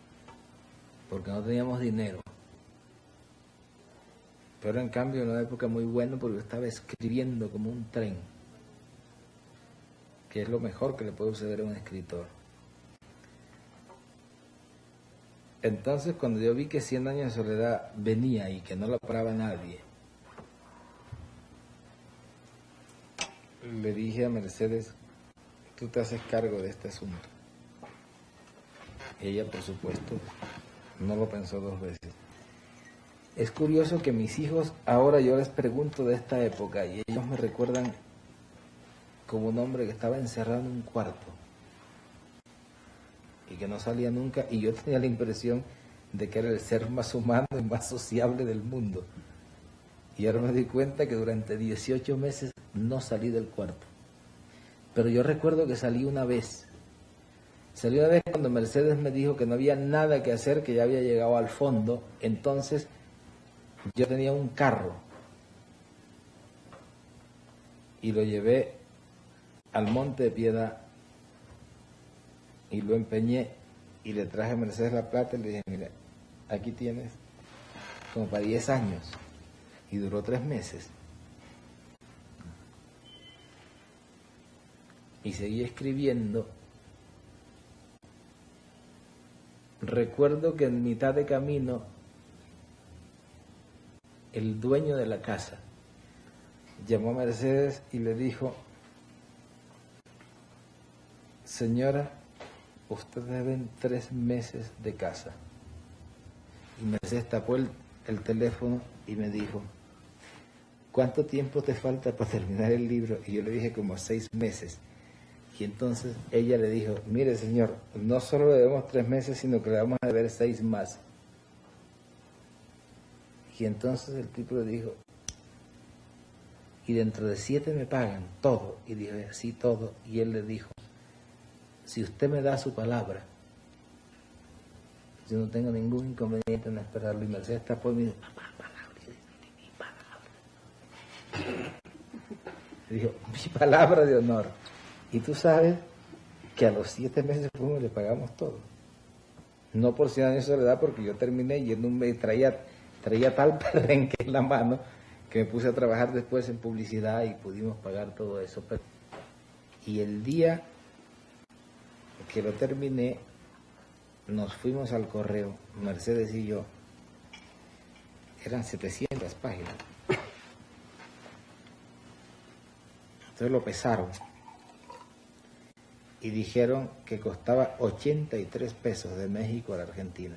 porque no teníamos dinero. Pero en cambio era una época muy buena porque yo estaba escribiendo como un tren, que es lo mejor que le puede suceder a un escritor. Entonces, cuando yo vi que 100 años de soledad venía y que no la paraba nadie, le dije a Mercedes, tú te haces cargo de este asunto. Ella, por supuesto, no lo pensó dos veces. Es curioso que mis hijos, ahora yo les pregunto de esta época y ellos me recuerdan como un hombre que estaba encerrado en un cuarto y que no salía nunca, y yo tenía la impresión de que era el ser más humano y más sociable del mundo. Y ahora me di cuenta que durante 18 meses no salí del cuarto. Pero yo recuerdo que salí una vez. Salí una vez cuando Mercedes me dijo que no había nada que hacer, que ya había llegado al fondo. Entonces yo tenía un carro y lo llevé al Monte de Piedad y lo empeñé y le traje a Mercedes la plata y le dije, mira, aquí tienes como para 10 años. Y duró 3 meses. Y seguí escribiendo. Recuerdo que en mitad de camino el dueño de la casa llamó a Mercedes y le dijo, señora, usted deben 3 meses de casa. Y Mercedes tapó el teléfono y me dijo, ¿cuánto tiempo te falta para terminar el libro? Y yo le dije como 6 meses. Y entonces ella le dijo, mire señor, no solo le debemos 3 meses, sino que le vamos a deber 6 más. Y entonces el tipo le dijo, y dentro de 7 me pagan todo. Y dijo, sí, todo. Y él le dijo, si usted me da su palabra, yo no tengo ningún inconveniente en esperarlo. Y Mercedes tapó y me dijo, papá, palabra. Dijo, mi palabra de honor. Y tú sabes que a los 7 meses fuimos y le pagamos todo. No por 100 años de soledad, porque yo terminé yendo un mes, traía tal perrenque en la mano que me puse a trabajar después en publicidad y pudimos pagar todo eso. Y el día que lo terminé, nos fuimos al correo, Mercedes y yo. Eran 700 páginas. Entonces lo pesaron y dijeron que costaba 83 pesos de México a la Argentina.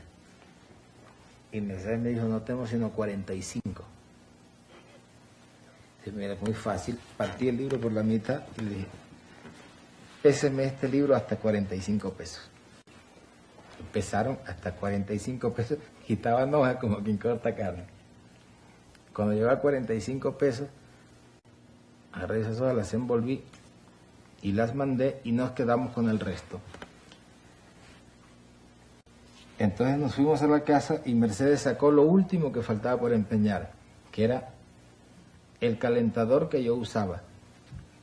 Y Mercedes me dijo, no tengo sino 45. Dice, mira, es muy fácil. Partí el libro por la mitad y le dije, péseme este libro hasta 45 pesos. Pesaron hasta 45 pesos, quitaban hojas como quien corta carne. Cuando llegó a 45 pesos, agarré esas hojas, las envolví y las mandé y nos quedamos con el resto. Entonces nos fuimos a la casa y Mercedes sacó lo último que faltaba por empeñar, que era el calentador que yo usaba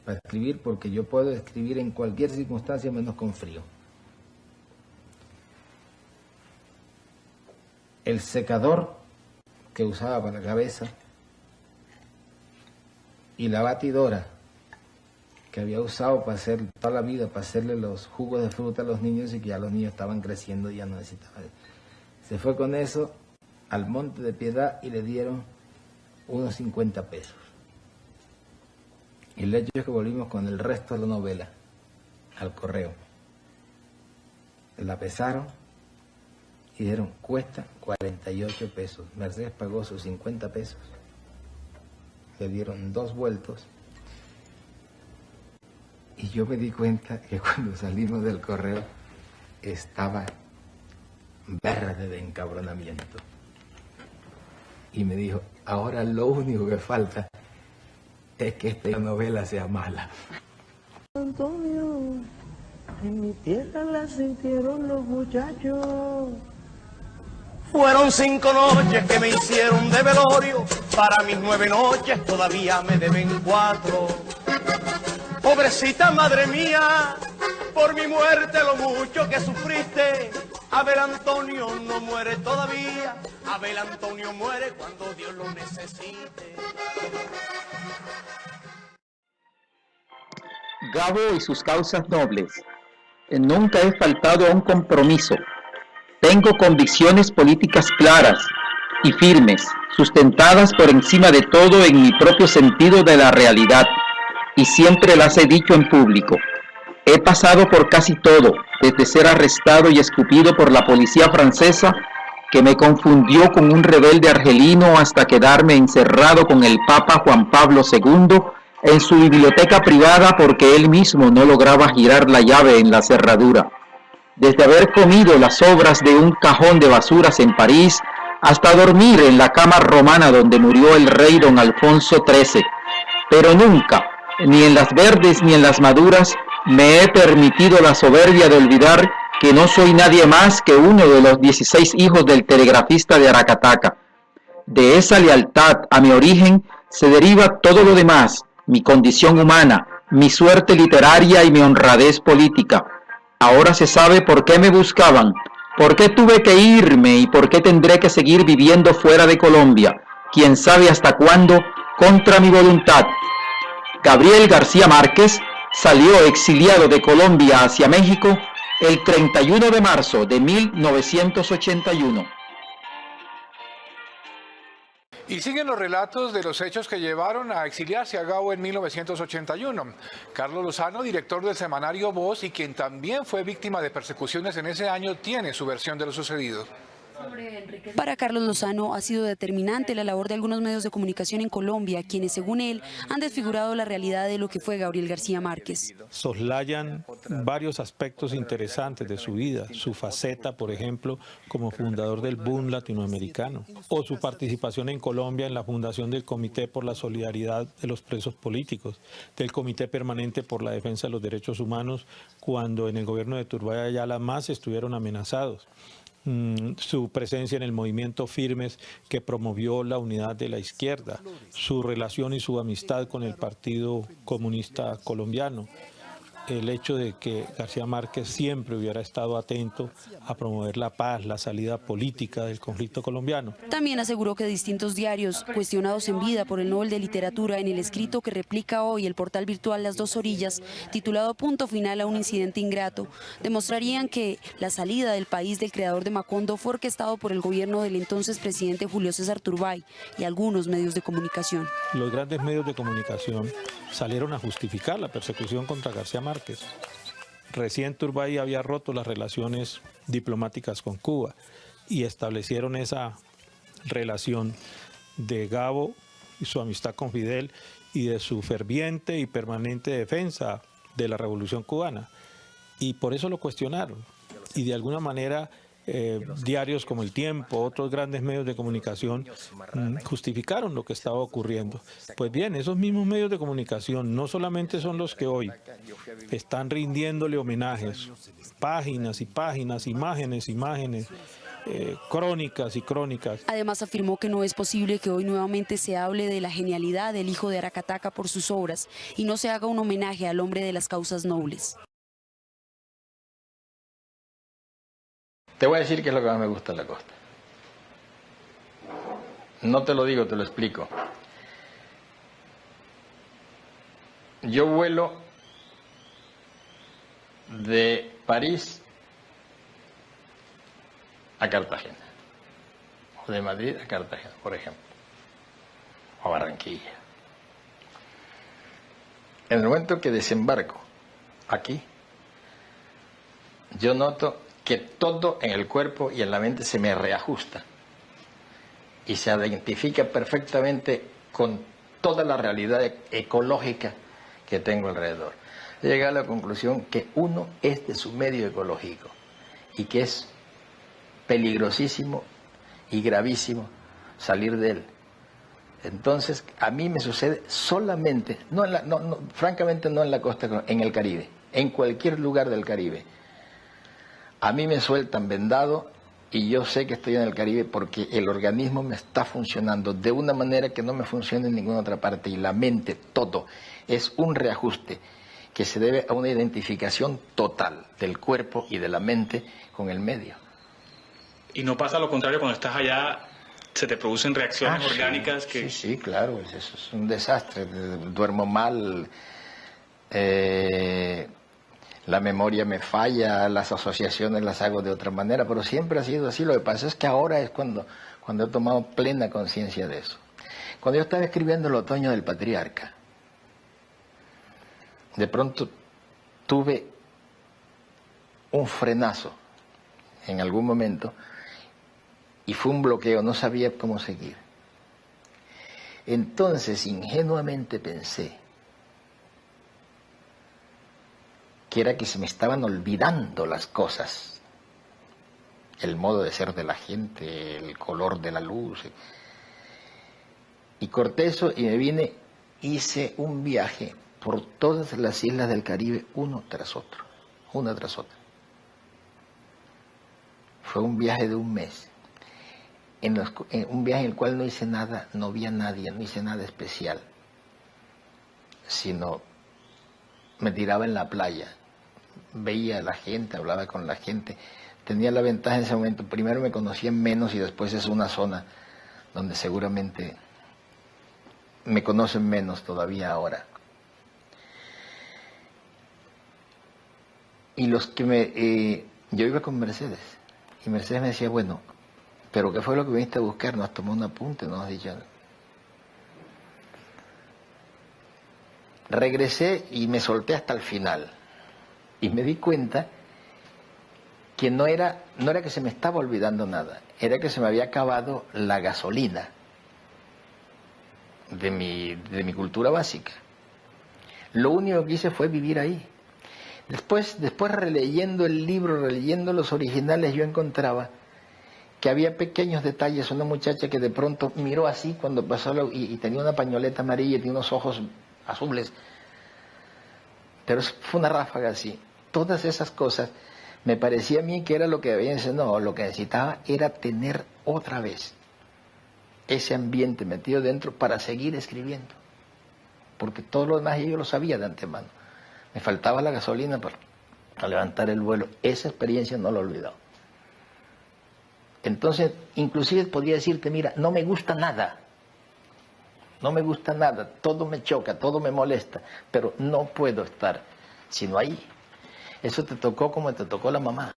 para escribir, porque yo puedo escribir en cualquier circunstancia menos con frío. El secador que usaba para la cabeza y la batidora que había usado para hacer toda la vida, para hacerle los jugos de fruta a los niños y que ya los niños estaban creciendo y ya no necesitaban. Se fue con eso al Monte de Piedad y le dieron unos 50 pesos. Y el hecho es que volvimos con el resto de la novela al correo. La pesaron y dijeron, cuesta 48 pesos. Mercedes pagó sus 50 pesos. Le dieron 2 vueltos. Y yo me di cuenta que cuando salimos del correo estaba verde de encabronamiento. Y me dijo, ahora lo único que falta es que esta novela sea mala. Antonio, en mi tierra la sintieron los muchachos. Fueron 5 noches que me hicieron de velorio, para mis 9 noches todavía me deben 4. Pobrecita madre mía, por mi muerte lo mucho que sufriste. Abel Antonio no muere todavía, Abel Antonio muere cuando Dios lo necesite. Gabo y sus causas nobles. Nunca he faltado a un compromiso. Tengo convicciones políticas claras y firmes, sustentadas por encima de todo en mi propio sentido de la realidad, y siempre las he dicho en público. He pasado por casi todo, desde ser arrestado y escupido por la policía francesa, que me confundió con un rebelde argelino, hasta quedarme encerrado con el Papa Juan Pablo II en su biblioteca privada porque él mismo no lograba girar la llave en la cerradura. Desde haber comido las sobras de un cajón de basuras en París, hasta dormir en la cama romana donde murió el rey don Alfonso XIII. Pero nunca, ni en las verdes ni en las maduras, me he permitido la soberbia de olvidar que no soy nadie más que uno de los 16 hijos del telegrafista de Aracataca. De esa lealtad a mi origen se deriva todo lo demás, mi condición humana, mi suerte literaria y mi honradez política. Ahora se sabe por qué me buscaban, por qué tuve que irme y por qué tendré que seguir viviendo fuera de Colombia, quién sabe hasta cuándo, contra mi voluntad. Gabriel García Márquez salió exiliado de Colombia hacia México el 31 de marzo de 1981. Y siguen los relatos de los hechos que llevaron a exiliarse a Gabo en 1981. Carlos Lozano, director del semanario Voz y quien también fue víctima de persecuciones en ese año, tiene su versión de lo sucedido. Para Carlos Lozano ha sido determinante la labor de algunos medios de comunicación en Colombia, quienes según él han desfigurado la realidad de lo que fue Gabriel García Márquez. Soslayan varios aspectos interesantes de su vida, su faceta, por ejemplo, como fundador del Boom latinoamericano, o su participación en Colombia en la fundación del Comité por la Solidaridad de los Presos Políticos, del Comité Permanente por la Defensa de los Derechos Humanos, cuando en el gobierno de Turbay Ayala más estuvieron amenazados. Su presencia en el movimiento Firmes, que promovió la unidad de la izquierda, su relación y su amistad con el Partido Comunista Colombiano, el hecho de que García Márquez siempre hubiera estado atento a promover la paz, la salida política del conflicto colombiano. También aseguró que distintos diarios, cuestionados en vida por el Nobel de Literatura, en el escrito que replica hoy el portal virtual Las Dos Orillas, titulado Punto Final a un incidente ingrato, demostrarían que la salida del país del creador de Macondo fue orquestado por el gobierno del entonces presidente Julio César Turbay y algunos medios de comunicación. Los grandes medios de comunicación salieron a justificar la persecución contra García Márquez. Recién Turbay había roto las relaciones diplomáticas con Cuba y establecieron esa relación de Gabo y su amistad con Fidel y de su ferviente y permanente defensa de la Revolución Cubana. Y por eso lo cuestionaron. Y de alguna manera diarios como El Tiempo, otros grandes medios de comunicación justificaron lo que estaba ocurriendo. Pues bien, esos mismos medios de comunicación no solamente son los que hoy están rindiéndole homenajes, páginas y páginas, imágenes, crónicas y crónicas. Además afirmó que no es posible que hoy nuevamente se hable de la genialidad del hijo de Aracataca por sus obras y no se haga un homenaje al hombre de las causas nobles. Te voy a decir qué es lo que más me gusta de la costa. No te lo digo, te lo explico. Yo vuelo de París a Cartagena, o de Madrid a Cartagena, por ejemplo, o a Barranquilla. En el momento que desembarco aquí, yo noto que todo en el cuerpo y en la mente se me reajusta y se identifica perfectamente con toda la realidad ecológica que tengo alrededor. He llegado a la conclusión que uno es de su medio ecológico y que es peligrosísimo y gravísimo salir de él. Entonces, a mí me sucede solamente, francamente no en la costa, en el Caribe, en cualquier lugar del Caribe. A mí me sueltan vendado y yo sé que estoy en el Caribe porque el organismo me está funcionando de una manera que no me funciona en ninguna otra parte, y la mente, todo, es un reajuste que se debe a una identificación total del cuerpo y de la mente con el medio. ¿Y no pasa lo contrario cuando estás allá, se te producen reacciones orgánicas que...? Sí, claro, eso es un desastre, duermo mal, la memoria me falla, las asociaciones las hago de otra manera, pero siempre ha sido así. Lo que pasa es que ahora es cuando he tomado plena conciencia de eso. Cuando yo estaba escribiendo El otoño del patriarca, de pronto tuve un frenazo en algún momento y fue un bloqueo, no sabía cómo seguir. Entonces ingenuamente pensé que era que se me estaban olvidando las cosas, el modo de ser de la gente, el color de la luz. Y corté eso y me vine, hice un viaje por todas las islas del Caribe, uno tras otro, una tras otra. Fue un viaje de un mes, en un viaje en el cual no hice nada, no vi a nadie, no hice nada especial, sino me tiraba en la playa, veía a la gente, hablaba con la gente. Tenía la ventaja en ese momento, primero me conocían menos y después es una zona donde seguramente me conocen menos todavía ahora. Y los que yo iba con Mercedes, y Mercedes me decía, bueno, pero ¿qué fue lo que viniste a buscar? No has tomado un apunte, no has dicho nada. Regresé y me solté hasta el final. Y me di cuenta que no era que se me estaba olvidando nada, era que se me había acabado la gasolina de mi cultura básica. Lo único que hice fue vivir ahí. Después releyendo el libro, releyendo los originales, yo encontraba que había pequeños detalles. Una muchacha que de pronto miró así cuando pasó y tenía una pañoleta amarilla y tenía unos ojos azules, pero fue una ráfaga así. Todas esas cosas me parecía a mí que era lo que había enseñado. No, lo que necesitaba era tener otra vez ese ambiente metido dentro para seguir escribiendo, porque todo lo demás yo lo sabía de antemano. Me faltaba la gasolina para levantar el vuelo. Esa experiencia no la he olvidado. Entonces, inclusive podría decirte, mira, no me gusta nada, todo me choca, todo me molesta, pero no puedo estar sino ahí. Eso te tocó como te tocó la mamá.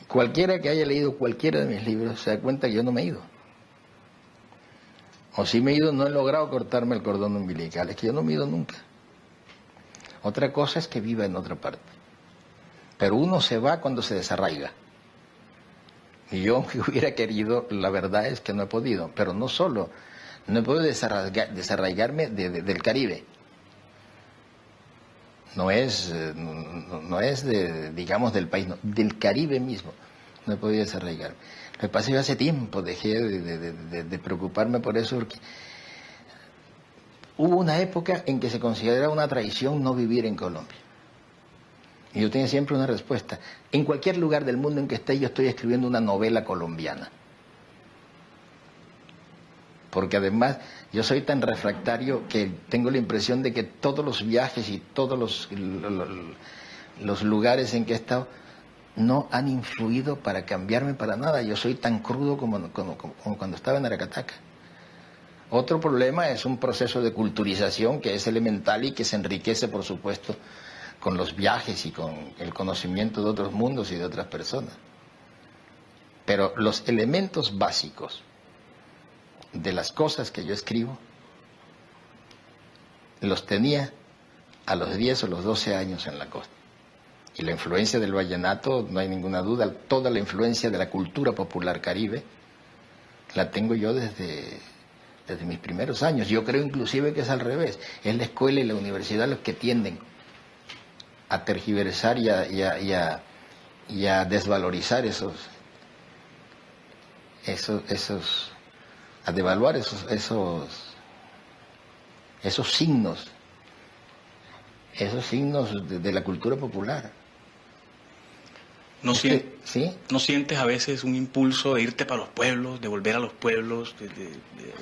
Cualquiera que haya leído cualquiera de mis libros se da cuenta que yo no me he ido. O si me he ido, no he logrado cortarme el cordón umbilical, es que yo no me he ido nunca. Otra cosa es que viva en otra parte. Pero uno se va cuando se desarraiga. Y yo, que hubiera querido, la verdad es que no he podido. Pero no solo, no he podido desarraigarme del Caribe. No es digamos, del país, no, del Caribe mismo. No he podido desarraigarme. Lo que pasa es que yo hace tiempo dejé de preocuparme por eso, porque hubo una época en que se consideraba una traición no vivir en Colombia. Y yo tenía siempre una respuesta. En cualquier lugar del mundo en que esté, yo estoy escribiendo una novela colombiana. Porque además yo soy tan refractario que tengo la impresión de que todos los viajes y todos los lugares en que he estado no han influido para cambiarme para nada. Yo soy tan crudo como cuando estaba en Aracataca. Otro problema es un proceso de culturización que es elemental y que se enriquece, por supuesto, con los viajes y con el conocimiento de otros mundos y de otras personas. Pero los elementos básicos de las cosas que yo escribo los tenía a los 10 o los 12 años en la costa. Y la influencia del vallenato, no hay ninguna duda, toda la influencia de la cultura popular caribe la tengo yo desde mis primeros años. Yo creo inclusive que es al revés. Es la escuela y la universidad los que tienden a tergiversar y a desvalorizar a devaluar esos signos de la cultura popular. ¿No sientes a veces un impulso de irte para los pueblos, de volver a los pueblos?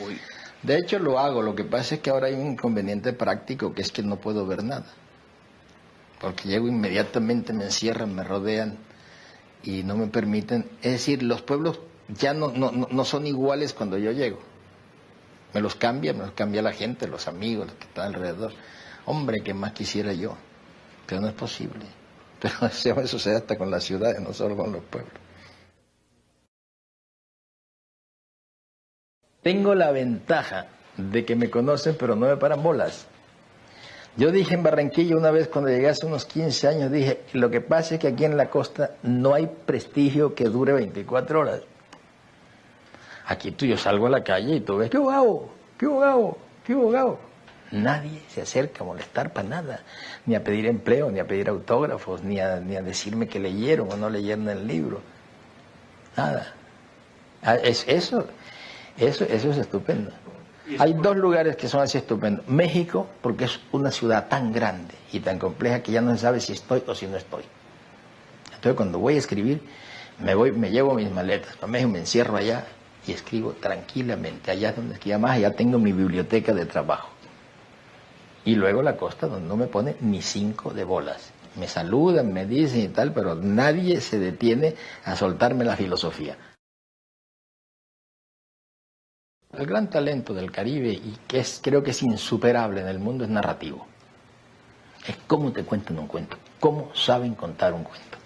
Hoy? De hecho lo hago, lo que pasa es que ahora hay un inconveniente práctico, que es que no puedo ver nada. Porque llego inmediatamente, me encierran, me rodean y no me permiten. Es decir, los pueblos ya no son iguales cuando yo llego. Me los cambia la gente, los amigos, los que están alrededor. Hombre, ¿qué más quisiera yo? Pero no es posible. Pero eso sucede hasta con las ciudades, no solo con los pueblos. Tengo la ventaja de que me conocen, pero no me paran bolas. Yo dije en Barranquilla una vez, cuando llegué hace unos 15 años, dije, lo que pasa es que aquí en la costa no hay prestigio que dure 24 horas. Aquí yo salgo a la calle y tú ves, ¿qué abogado? ¿Qué abogado? ¿Qué abogado? Nadie se acerca a molestar para nada, ni a pedir empleo, ni a pedir autógrafos, ni a decirme que leyeron o no leyeron el libro. Nada. Eso es estupendo. Hay dos lugares que son así estupendos. México, porque es una ciudad tan grande y tan compleja que ya no se sabe si estoy o si no estoy. Entonces cuando voy a escribir, me llevo mis maletas para México, me encierro allá y escribo tranquilamente. Allá es donde escribo más, allá tengo mi biblioteca de trabajo. Y luego la costa, donde no me pone ni 5 de bolas. Me saludan, me dicen y tal, pero nadie se detiene a soltarme la filosofía. El gran talento del Caribe, y que creo que es insuperable en el mundo, es narrativo. Es cómo te cuentan un cuento, cómo saben contar un cuento.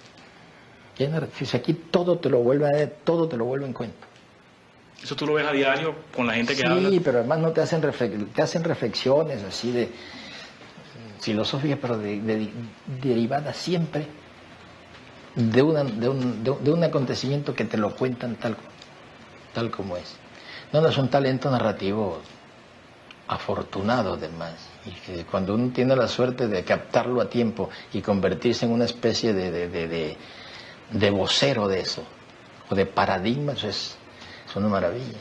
Si aquí todo te lo vuelven cuento. ¿Eso tú lo ves a diario con la gente que habla? Sí, pero además no te hacen reflexiones así de filosofía, pero derivadas siempre de un acontecimiento que te lo cuentan tal como es. No, es un talento narrativo afortunado además, y que cuando uno tiene la suerte de captarlo a tiempo y convertirse en una especie de vocero de eso, o de paradigma, eso es una maravilla.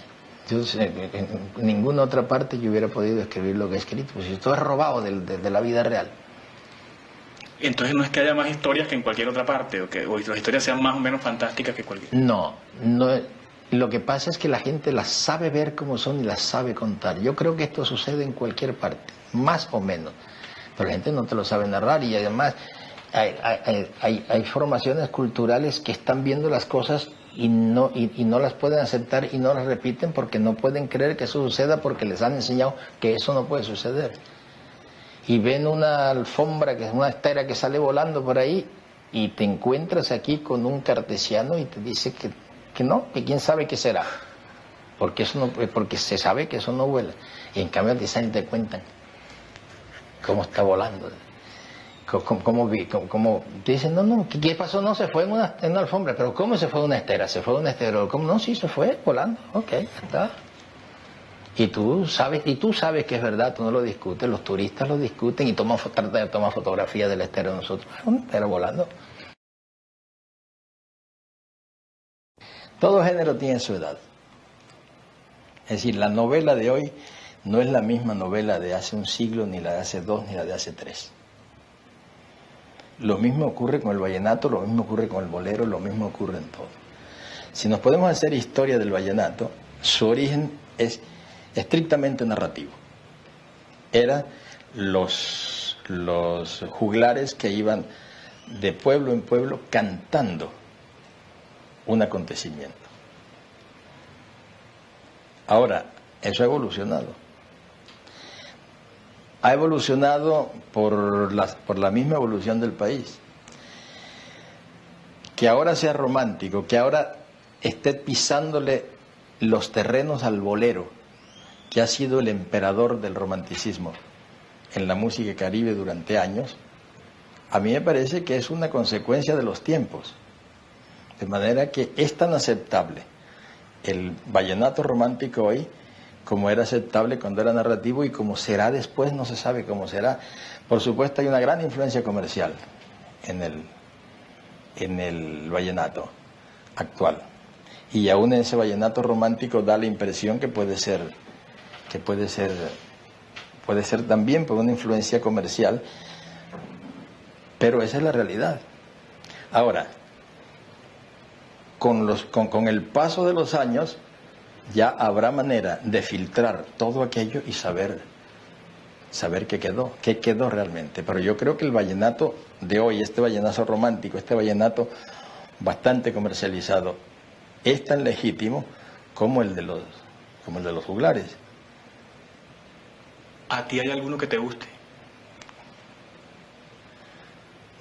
Yo, en ninguna otra parte yo hubiera podido escribir lo que he escrito, pues esto es robado de la vida real. Entonces no es que haya más historias que en cualquier otra parte, o las historias sean más o menos fantásticas que cualquier. No. Lo que pasa es que la gente las sabe ver como son y las sabe contar. Yo creo que esto sucede en cualquier parte, más o menos. Pero la gente no te lo sabe narrar, y además hay formaciones culturales que están viendo las cosas y no las pueden aceptar y no las repiten porque no pueden creer que eso suceda, porque les han enseñado que eso no puede suceder. Y ven una alfombra, que es una estera que sale volando por ahí, y te encuentras aquí con un cartesiano y te dice que no, que quién sabe qué será, porque se sabe que eso no vuela, y en cambio te cuentan cómo está volando, cómo te dicen, no, ¿qué pasó? No, se fue en una alfombra. Pero ¿cómo se fue en una estera? ¿Se fue en una estera? ¿Cómo? No, sí, se fue volando. Ok, ya está. Y tú sabes que es verdad, tú no lo discutes, los turistas lo discuten y tratan de tomar fotografías del estero de nosotros. Es una estera volando. Todo género tiene su edad. Es decir, la novela de hoy no es la misma novela de hace un siglo, ni la de hace 2, ni la de hace 3. Lo mismo ocurre con el vallenato, lo mismo ocurre con el bolero, lo mismo ocurre en todo. Si nos podemos hacer historia del vallenato, su origen es estrictamente narrativo. Eran los juglares que iban de pueblo en pueblo cantando un acontecimiento. Ahora, eso ha evolucionado. Ha evolucionado por la misma evolución del país. Que ahora sea romántico, que ahora esté pisándole los terrenos al bolero, que ha sido el emperador del romanticismo en la música caribe durante años, a mí me parece que es una consecuencia de los tiempos. De manera que es tan aceptable el vallenato romántico hoy como era aceptable cuando era narrativo, y como será después no se sabe cómo será. Por supuesto hay una gran influencia comercial en el vallenato actual, y aún en ese vallenato romántico da la impresión que puede ser también por una influencia comercial, pero esa es la realidad. Ahora, con el paso de los años ya habrá manera de filtrar todo aquello y saber qué quedó realmente. Pero yo creo que el vallenato de hoy, este vallenato romántico, este vallenato bastante comercializado, es tan legítimo como el de los juglares. ¿A ti hay alguno que te guste?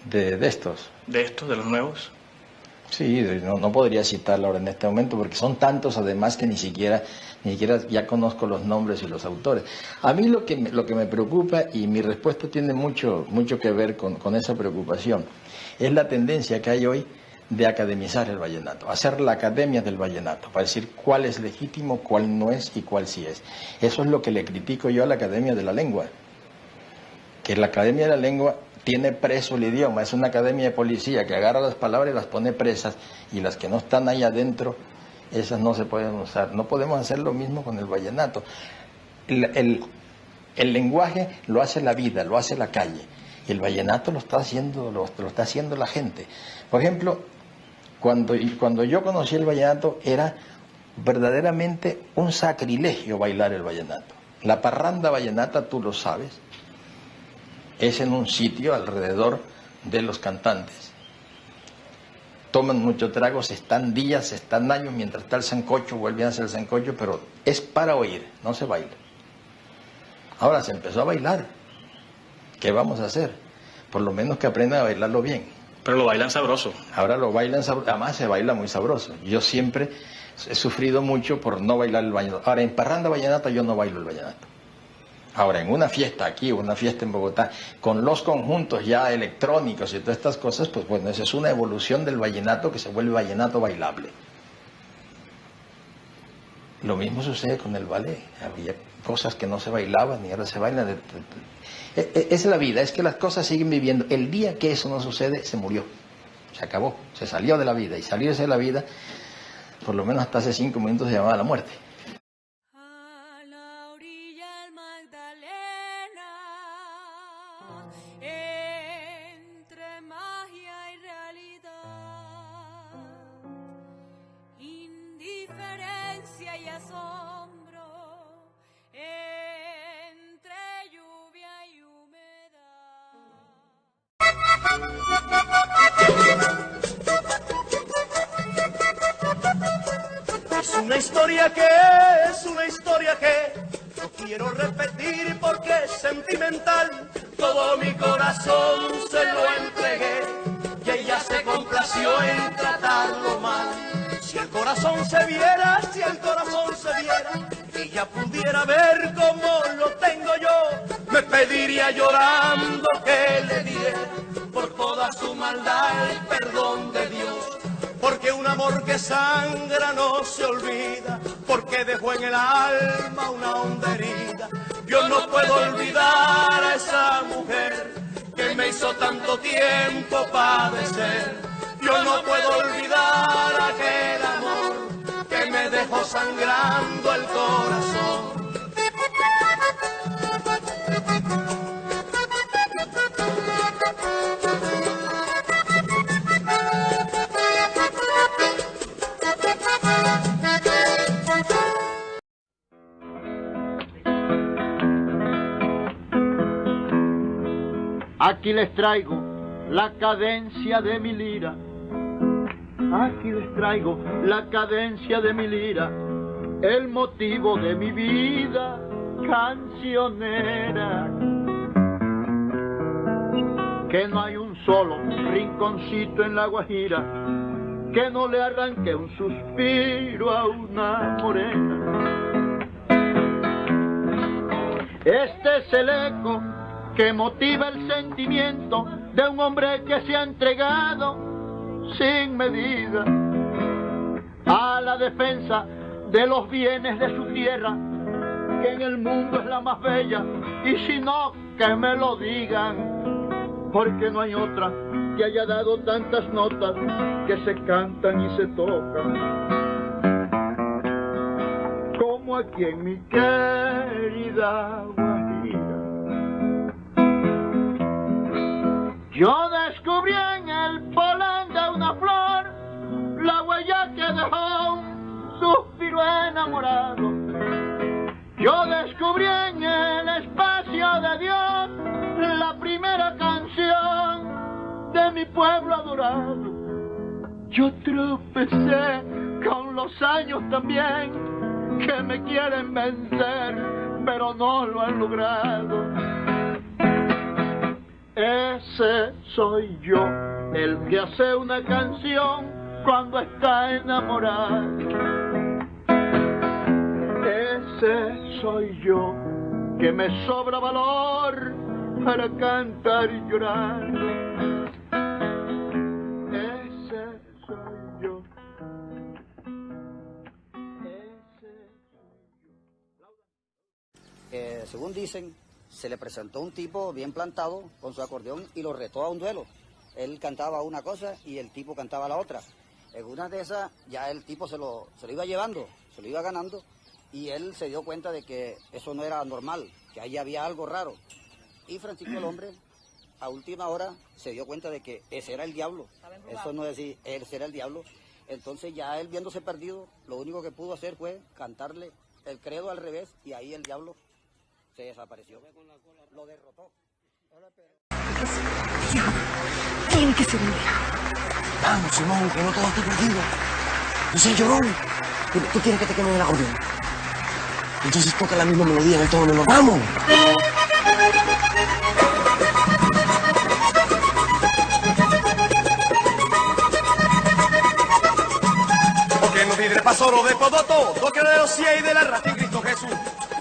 De estos. ¿De estos, de los nuevos? Sí, no podría citarlo ahora en este momento porque son tantos además que ni siquiera ya conozco los nombres y los autores. A mí lo que me preocupa, y mi respuesta tiene mucho que ver con esa preocupación, es la tendencia que hay hoy de academizar el vallenato, hacer la academia del vallenato, para decir cuál es legítimo, cuál no es y cuál sí es. Eso es lo que le critico yo a la Academia de la Lengua, que la Academia de la Lengua tiene preso el idioma, es una academia de policía que agarra las palabras y las pone presas, y las que no están ahí adentro, esas no se pueden usar. No podemos hacer lo mismo con el vallenato. El lenguaje lo hace la vida, lo hace la calle, y el vallenato lo está haciendo la gente. Por ejemplo, cuando yo conocí el vallenato era verdaderamente un sacrilegio bailar el vallenato. La parranda vallenata, tú lo sabes, es en un sitio alrededor de los cantantes. Toman mucho trago, se están días, se están años, mientras está el sancocho, vuelven a hacer el sancocho, pero es para oír, no se baila. Ahora se empezó a bailar. ¿Qué vamos a hacer? Por lo menos que aprendan a bailarlo bien. Pero lo bailan sabroso. Ahora lo bailan sabroso, además se baila muy sabroso. Yo siempre he sufrido mucho por no bailar el vallenato. Ahora, en parranda vallenata yo no bailo el vallenato. Ahora, en una fiesta aquí, una fiesta en Bogotá, con los conjuntos ya electrónicos y todas estas cosas, pues bueno, esa es una evolución del vallenato que se vuelve vallenato bailable. Lo mismo sucede con el ballet. Había cosas que no se bailaban y ahora se bailan. Es la vida, es que las cosas siguen viviendo. El día que eso no sucede, se murió. Se acabó, se salió de la vida. Y salirse de la vida, por lo menos hasta hace 5 minutos, se llamaba la muerte. Entre magia y realidad, indiferencia y asombro, entre lluvia y humedad. Es una historia que no quiero repetir porque es sentimental. Todo mi corazón se lo entregué y ella se complació en tratarlo mal. Si el corazón se viera, ella pudiera ver cómo lo tengo yo, me pediría llorando que le diera por toda su maldad el perdón de Dios. Porque un amor que sangra no se olvida, porque dejó en el alma una honda herida. Yo no puedo olvidar a esa mujer que me hizo tanto tiempo padecer. Yo no puedo olvidar aquel amor que me dejó sangrando el corazón. Aquí les traigo la cadencia de mi lira. Aquí les traigo la cadencia de mi lira, el motivo de mi vida cancionera. Que no hay un solo rinconcito en la Guajira que no le arranque un suspiro a una morena. Este es el eco que motiva el sentimiento de un hombre que se ha entregado sin medida a la defensa de los bienes de su tierra, que en el mundo es la más bella, y si no, que me lo digan, porque no hay otra que haya dado tantas notas que se cantan y se tocan como aquí en mi querida Guajira. Yo descubrí en el polen de una flor la huella de mi pueblo adorado. Yo tropecé con los años también, que me quieren vencer, pero no lo han logrado. Ese soy yo, el que hace una canción cuando está enamorado. Ese soy yo, que me sobra valor para cantar y llorar. Ese soy yo. Según dicen, se le presentó un tipo bien plantado con su acordeón y lo retó a un duelo. Él cantaba una cosa y el tipo cantaba la otra. En una de esas ya el tipo se lo iba llevando, se lo iba ganando, y él se dio cuenta de que eso no era normal, que ahí había algo raro. Y Francisco el Hombre, a última hora, se dio cuenta de que ese era el diablo. Eso no es decir, ese era el diablo. Entonces ya él, viéndose perdido, lo único que pudo hacer fue cantarle el credo al revés, y ahí el diablo se desapareció. Lo derrotó. Tiene que ser un diablo. Vamos, Simón, que no todo está perdido. No seas llorón. ¿Tú quieres que te queme el acordeón? Entonces toca la misma melodía en el tono menor. ¡Vamos! Porque no dire pasoro de podoto, toque de los cien de la rata en Cristo Jesús.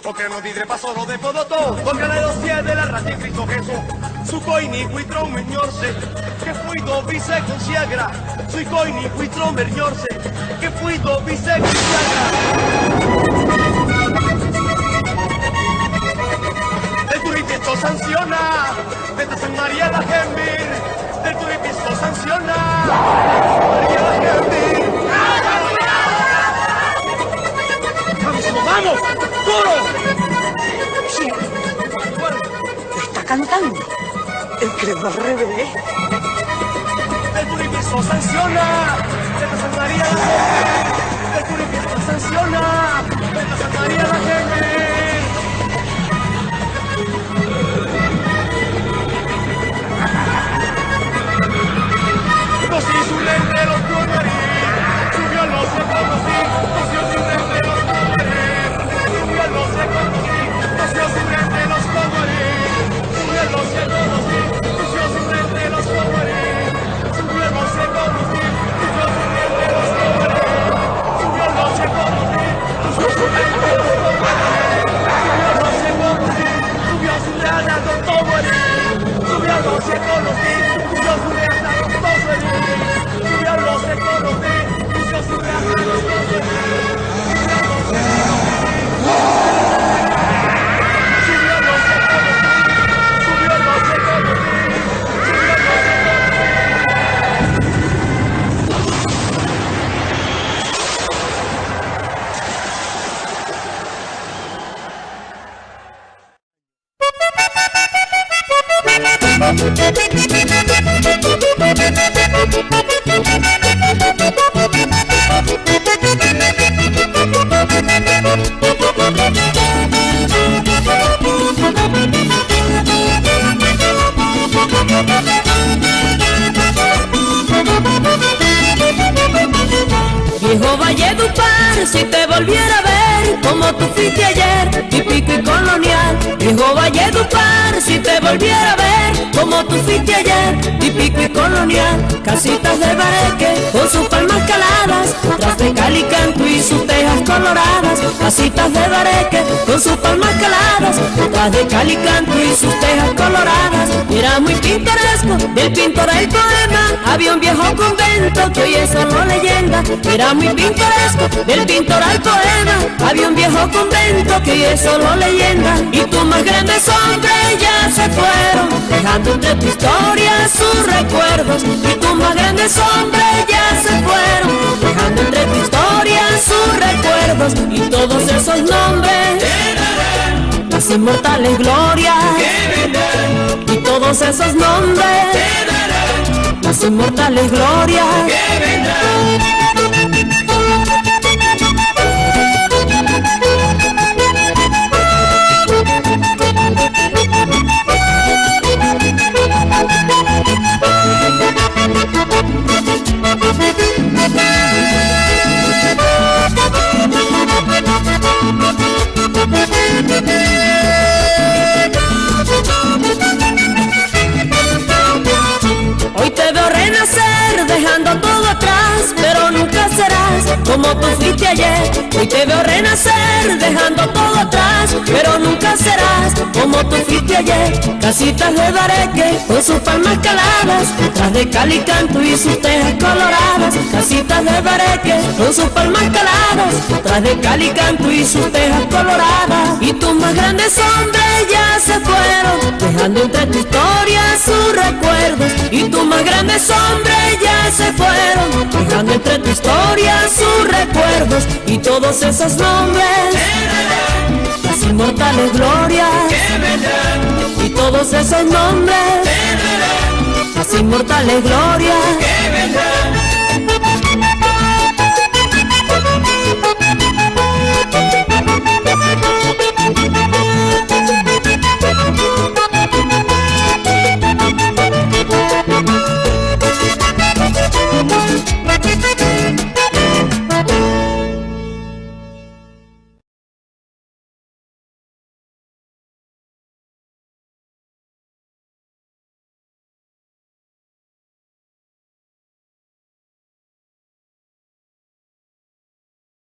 Porque no dire pasoro de podoto, toque de los cien de la rata en Cristo Jesús. Su coini huitrón meñorse, que fui do vice consiagra. Su coini huitrón meñorse, que fui do vice consiagra. Del turipiesto sanciona, de San María la Gemir. Del turipiesto sanciona, María la Gemir. ¡Vamos! ¡Duro! Sí. Está cantando. El credo al revés. El turipiesto sanciona, de San María la Gemir. El turipiesto sanciona, de San María la Gemir. Conocí su lente los colmarín, subió no sé conocí, conoció su lente los colmarín, subió no sé conocí, conoció su lente los colmarín, subió no sé conocí, conoció su lente los colmarín, subió no sé conocí, conoció su lente los colmarín, subió no sé conocí, conoció su lente los colmarín, subió no sé conocí, subió su lente los colmarín, subió no sé conocí, subió su lente los colmarín. Subió los economí, puso su raza a los Viejo Valledupar, si te volviera a ver como tú fuiste ayer, típico y colonial. Viejo Valledupar, si te volviera a ver como tú fuiste ayer, típico y colonial. Casitas de bareque con sus palmas caladas, tras de cal y canto y sus tejas coloradas. Casitas de bareque con sus palmas caladas, tras de cal y canto y sus tejas coloradas. Era muy pintoresco del pintor el poema, había un viejo convento que hoy es solo leyenda. Era muy pintoresco del pintor al poema, había un viejo convento que hoy es solo leyenda. Y tus más grandes hombres ya se fueron, dejando entre tu historia sus recuerdos. Y tus más grandes hombres ya se fueron, dejando entre tu historia sus recuerdos. Y todos esos nombres, las inmortales glorias. Y todos esos nombres, las inmortales glorias. renacer dejando todo atrás, pero nunca serás como tú fuiste ayer. Hoy te veo renacer dejando todo atrás, pero nunca serás como tú fuiste ayer. Casitas de bareque con sus palmas caladas, detrás de cal y canto y sus tejas coloradas. Casitas de bareque con sus palmas caladas, detrás de cal y canto y sus tejas coloradas. Y tus más grandes hombres ya se fueron, dejando entre tu historia sus recuerdos. Y tus más grandes hombres ya se fueron, dejando entre tu historia sus recuerdos. Y todos esos nombres, las inmortales glorias. Y todos esos nombres, las inmortales glorias.